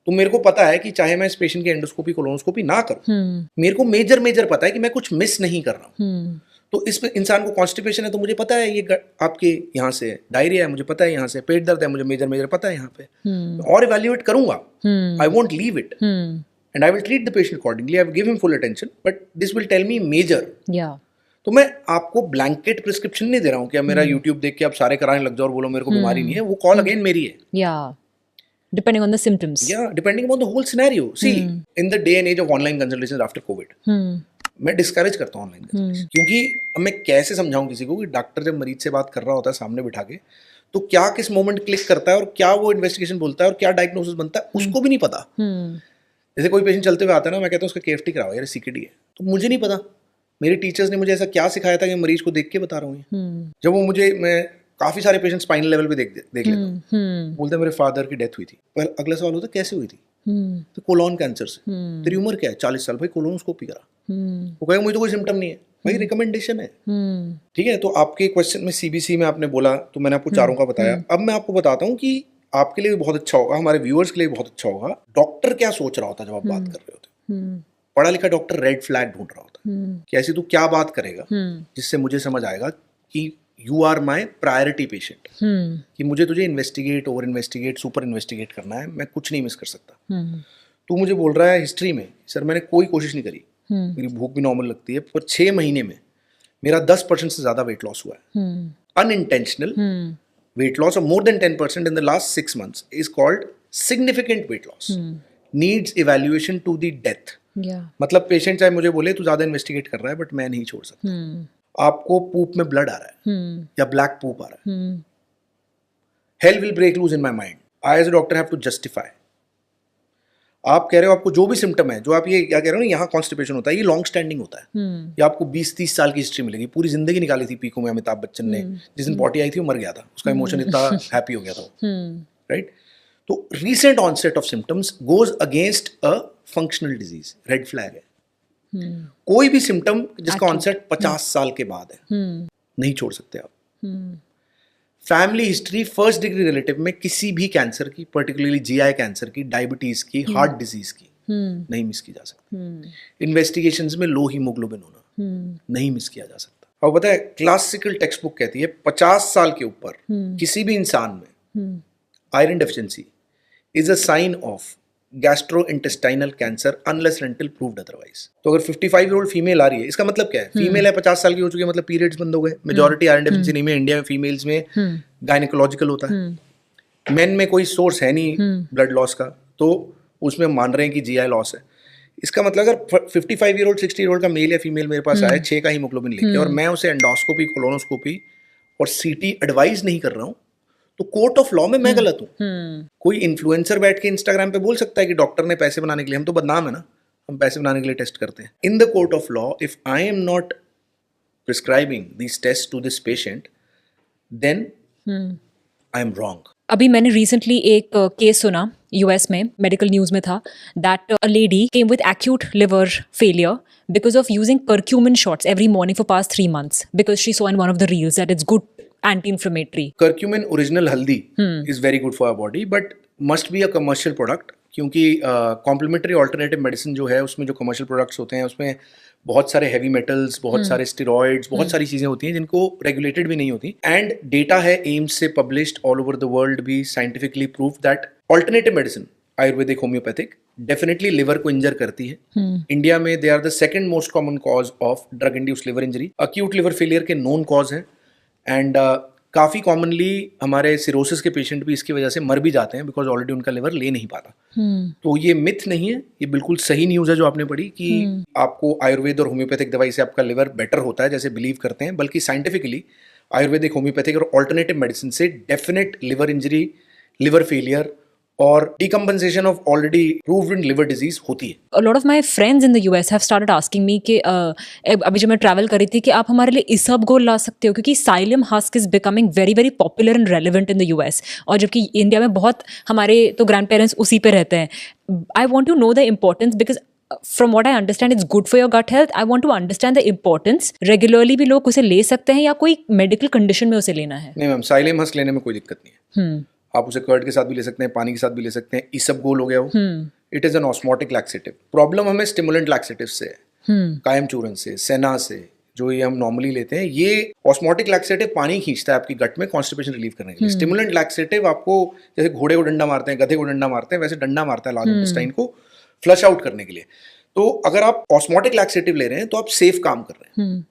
तो मेरे को पता है कि चाहे मैं इस पेशेंट की एंडोस्कोपी कोलोनोस्कोपी ना करूं, मेरे को मेजर पता है कि मैं कुछ मिस नहीं कर रहा हूं। तो इस पे इंसान को कॉन्स्टिपेशन है, तो मुझे पता है ये आपके यहाँ से डायरिया है, मुझे पता है यहाँ से पेट दर्द है, मुझे मेजर पता है यहाँ पे, और इवैल्यूएट करूंगा, I won't leave it and I will treat the patient accordingly, I will give him full attention, but this will tell me major. तो मैं आपको ब्लैंकेट प्रिस्क्रिप्शन नहीं दे रहा हूँ कि मेरा यूट्यूब देख के आप सारे कराने लग जाओ और बोलो मेरे को बीमारी नहीं है, वो कॉल अगेन मेरी है। Depending on the symptoms. Yeah, depending on the whole scenario. See, in the day and age of online consultations after COVID, मैं डिस्करेज करता हूँ ऑनलाइन कंसल्टेशन, क्योंकि अब मैं कैसे समझाऊं किसी को कि डॉक्टर जब मरीज से बात कर रहा होता है सामने बिठा के, तो क्या किस मोमेंट क्लिक करता है और क्या वो इन्वेस्टिगेशन बोलता है और क्या डायग्नोसिस बनता है, उसको भी नहीं पता। जैसे कोई पेशेंट चलते हुए आता है ना, मैं कहता हूँ उसका KFT कराओ यार, CKD है, तो मुझे नहीं पता, मेरे टीचर्स ने मुझे ऐसा क्या सिखाया था कि मरीज को देख के बता रहा हूँ। जब वो मुझे, मैं काफी सारे पेशेंट स्पाइनल लेवल पे देख लेता हूँ, बोलते हैं मेरे फादर की डेथ हुई थी, पर अगला सवाल होता है कैसे हुई थी, तो कोलोन कैंसर से। तेरी उम्र क्या है? 40 साल। भाई कोलोनोस्कोपी करा। वो कहेगा मुझे तो कोई सिम्टम नहीं है, भाई रिकमेंडेशन है, ठीक है। तो आपके क्वेश्चन में CBC में आपने बोला, तो मैंने आपको चारों का बताया। अब मैं आपको बताता हूँ कि आपके लिए भी बहुत अच्छा होगा, हमारे व्यूअर्स के लिए भी बहुत अच्छा होगा, डॉक्टर क्या सोच रहा होता है जब आप बात कर रहे होते। पढ़ा लिखा डॉक्टर रेड फ्लैग ढूंढ रहा होता है कि ऐसी तू क्या बात करेगा जिससे मुझे समझ आएगा कि you are my priority patient, कि मुझे तुझे investigate, over investigate, super investigate करना है, मैं कुछ नहीं मिस कर सकता। तू मुझे बोल रहा है हिस्ट्री में सर मैंने कोई कोशिश नहीं करी, मेरी भूख भी नॉर्मल लगती है, पर 6 महीने में मेरा 10% से ज्यादा वेट लॉस हुआ है, unintentional weight loss of more than 10% in the last 6 months is called significant weight loss, needs evaluation to the death. मतलब पेशेंट चाहे मुझे बोले तू ज्यादा इन्वेस्टिगेट कर रहा है बट मैं नहीं छोड़ सकता, आपको पूप में ब्लड आ रहा है या ब्लैक पूप आ रहा है, hell will break loose in my mind. I as a doctor have to justify. आप कह रहे हो आपको जो भी सिम्टम है, जो आप ये क्या कह रहे हो ना, यहाँ कॉन्स्टिपेशन होता है, ये लॉन्ग स्टैंडिंग होता है, ये आपको 20-30 साल की हिस्ट्री मिलेगी, पूरी जिंदगी निकाली थी पीको में अमिताभ बच्चन ने, जिस दिन पॉटी आई थी वो मर गया था, उसका इमोशन इतना हैप्पी हो गया था, राइट। तो recent onset of symptoms goes against a functional disease, red flag है। कोई भी सिम्टम जिसका ऑनसेट 50 साल के बाद है, नहीं छोड़ सकते आप। Family history, first degree relative में किसी भी कैंसर की, पर्टिकुलरली GI कैंसर की, डायबिटीज की, हार्ट डिजीज की, नहीं मिस की जा सकती। इन्वेस्टिगेशंस में लो हीमोग्लोबिन होना नहीं मिस किया जा सकता। और पता है क्लासिकल टेक्स्ट बुक कहती है 50 साल के ऊपर किसी भी इंसान में iron deficiency is a sign of gastrointestinal cancer unless until proved otherwise. तो अगर 55-year-old फीमेल आ रही है, इसका मतलब क्या है? फीमेल है, 50 साल की हो चुकी है, मतलब पीरियड्स बंद हो गए। मेजॉरिटी आयरन डेफिशिएंसी नहीं में इंडिया में फीमेल्स में गायनेकोलॉजिकल होता है। मेन में कोई सोर्स है नहीं ब्लड लॉस का, तो उसमें मान रहे हैं कि GI लॉस है। इसका मतलब अगर 55 ईयर ओल्ड 60 ईयर ओल्ड का मेल या फीमेल मेरे पास आया 6 का हीमोग्लोबिन लेके और मैं उसे एंडोस्कोपी कोलोनोस्कोपी और सीटी एडवाइज नहीं कर रहा हूँ, तो कोर्ट ऑफ लॉ में मैं गलत हूँ। कोई इन्फ्लुएंसर बैठ के इंस्टाग्राम पे बोल सकता है कि डॉक्टर ने पैसे बनाने के लिए, हम तो बदनाम है ना, हम पैसे बनाने के लिए टेस्ट करते हैं। In the court of law, if I am not prescribing this test to this patient, then I am wrong. अभी मैंने रिसेंटली एक केस सुना यूएस में, मेडिकल न्यूज में था, that a lady came with acute liver failure because of using curcumin shots every morning for past 3 months because she saw in one of the reels that it's good anti-inflammatory. Curcumin original haldi is very good for our body, but must be a commercial product, क्योंकि complementary alternative medicine जो है उसमें जो commercial products होते हैं उसमें बहुत सारे हैवी मेटल्स, बहुत सारे स्टेरॉइड्स, बहुत सारी चीजें होती हैं जिनको रेगुलेटेड भी नहीं होती। एंड डेटा है एम्स से published all over the world भी scientifically prove that alternative medicine Ayurvedic homeopathic definitely liver को इंजर करती है। इंडिया में they are the second most common cause of drug induced liver injury. Acute liver failure के known cause हैं and काफ़ी commonly हमारे cirrhosis के पेशेंट भी इसकी वजह से मर भी जाते हैं बिकॉज ऑलरेडी उनका लिवर ले नहीं पाता। तो ये मिथ नहीं है, ये बिल्कुल सही न्यूज़ है जो आपने पढ़ी कि आपको आयुर्वेद और होम्योपैथिक दवाई से आपका लिवर बेटर होता है जैसे बिलीव करते हैं, बल्कि साइंटिफिकली आयुर्वेदिक, होम्योपैथिक और ऑल्टरनेटिव मेडिसिन से definite liver injury, liver failure और decompensation of already proved liver disease होती है। A lot of my friends in the US have started asking me कि अभी जब मैं ट्रैवल कर रही थी कि आप हमारे लिए इसबगोल ला सकते हो, क्योंकि psyllium husk is becoming very very popular and relevant in the US, और जबकि इंडिया में बहुत हमारे तो ग्रैंड पेरेंट्स उसी पे रहते हैं। I want to know the importance because from what I understand it's good for your gut health. I want to understand the importance. Regularly भी लोग उसे ले सकते हैं या कोई मेडिकल कंडीशन में उसे लेना है? नहीं मैम, साइलियम हस्क लेने में कोई दिक्कत नहीं है। आप उसे कर्ड के साथ भी ले सकते हैं, पानी के साथ भी ले सकते हैं। इसबगोल हो गया वो, it is an osmotic laxative. Problem हमें स्टिमुलेंट लैक्सेटिव से है, कायम चूरन से, सेना से, जो ये हम नॉर्मली लेते हैं। ये ऑस्मोटिक लैक्सेटिव पानी खींचता है आपकी गट में कॉन्स्टिपेशन रिलीव करने के लिए। स्टिमुलेंट लैक्सेटिव आपको जैसे घोड़े को डंडा मारते हैं, गधे को डंडा मारते हैं, वैसे डंडा मारता है लार्ज इंटेस्टाइन को फ्लश आउट करने के लिए। तो अगर आप ऑस्मोटिक लैक्सेटिव ले रहे हैं तो आप सेफ काम कर रहे हैं।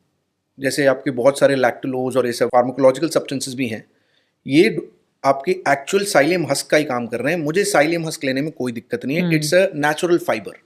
जैसे आपके बहुत सारे लैक्टुलोज और ये सब फार्माकोलॉजिकल सब्सटेंसेस भी हैं, ये आपके एक्चुअल साइलियम हस्क का ही काम कर रहे हैं। मुझे साइलियम हस्क लेने में कोई दिक्कत नहीं है। It's a natural fibre.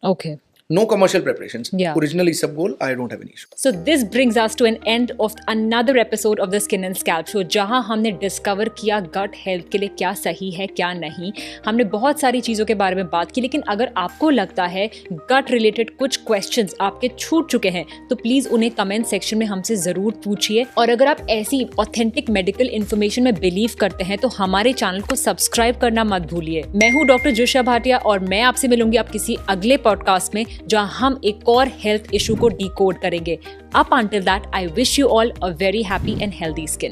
Okay. No commercial preparations. Yeah. Original isabgol, I don't have any issue. So this brings us to an end of another episode of the Skin and Scalp Show, जहां हमने discover किया gut health के लिए क्या सही है क्या नहीं। हमने बहुत सारी चीज़ों के बारे में बात की, लेकिन अगर आपको लगता है गट रिलेटेड कुछ क्वेश्चंस आपके छूट चुके हैं तो प्लीज़ उन्हें कमेंट सेक्शन में हमसे ज़रूर पूछिए। और अगर आप ऐसी ऑथेंटिक मेडिकल इन्फॉर्मेशन में बिलीव करते हैं तो हमारे चैनल को सब्सक्राइब करना मत भूलिए। मैं हूँ डॉक्टर जोशिया भाटिया और मैं आपसे मिलूंगी आप किसी अगले पॉडकास्ट में जहां हम एक और हेल्थ इशू को डिकोड करेंगे। Up until that, I wish you all a very happy and healthy skin.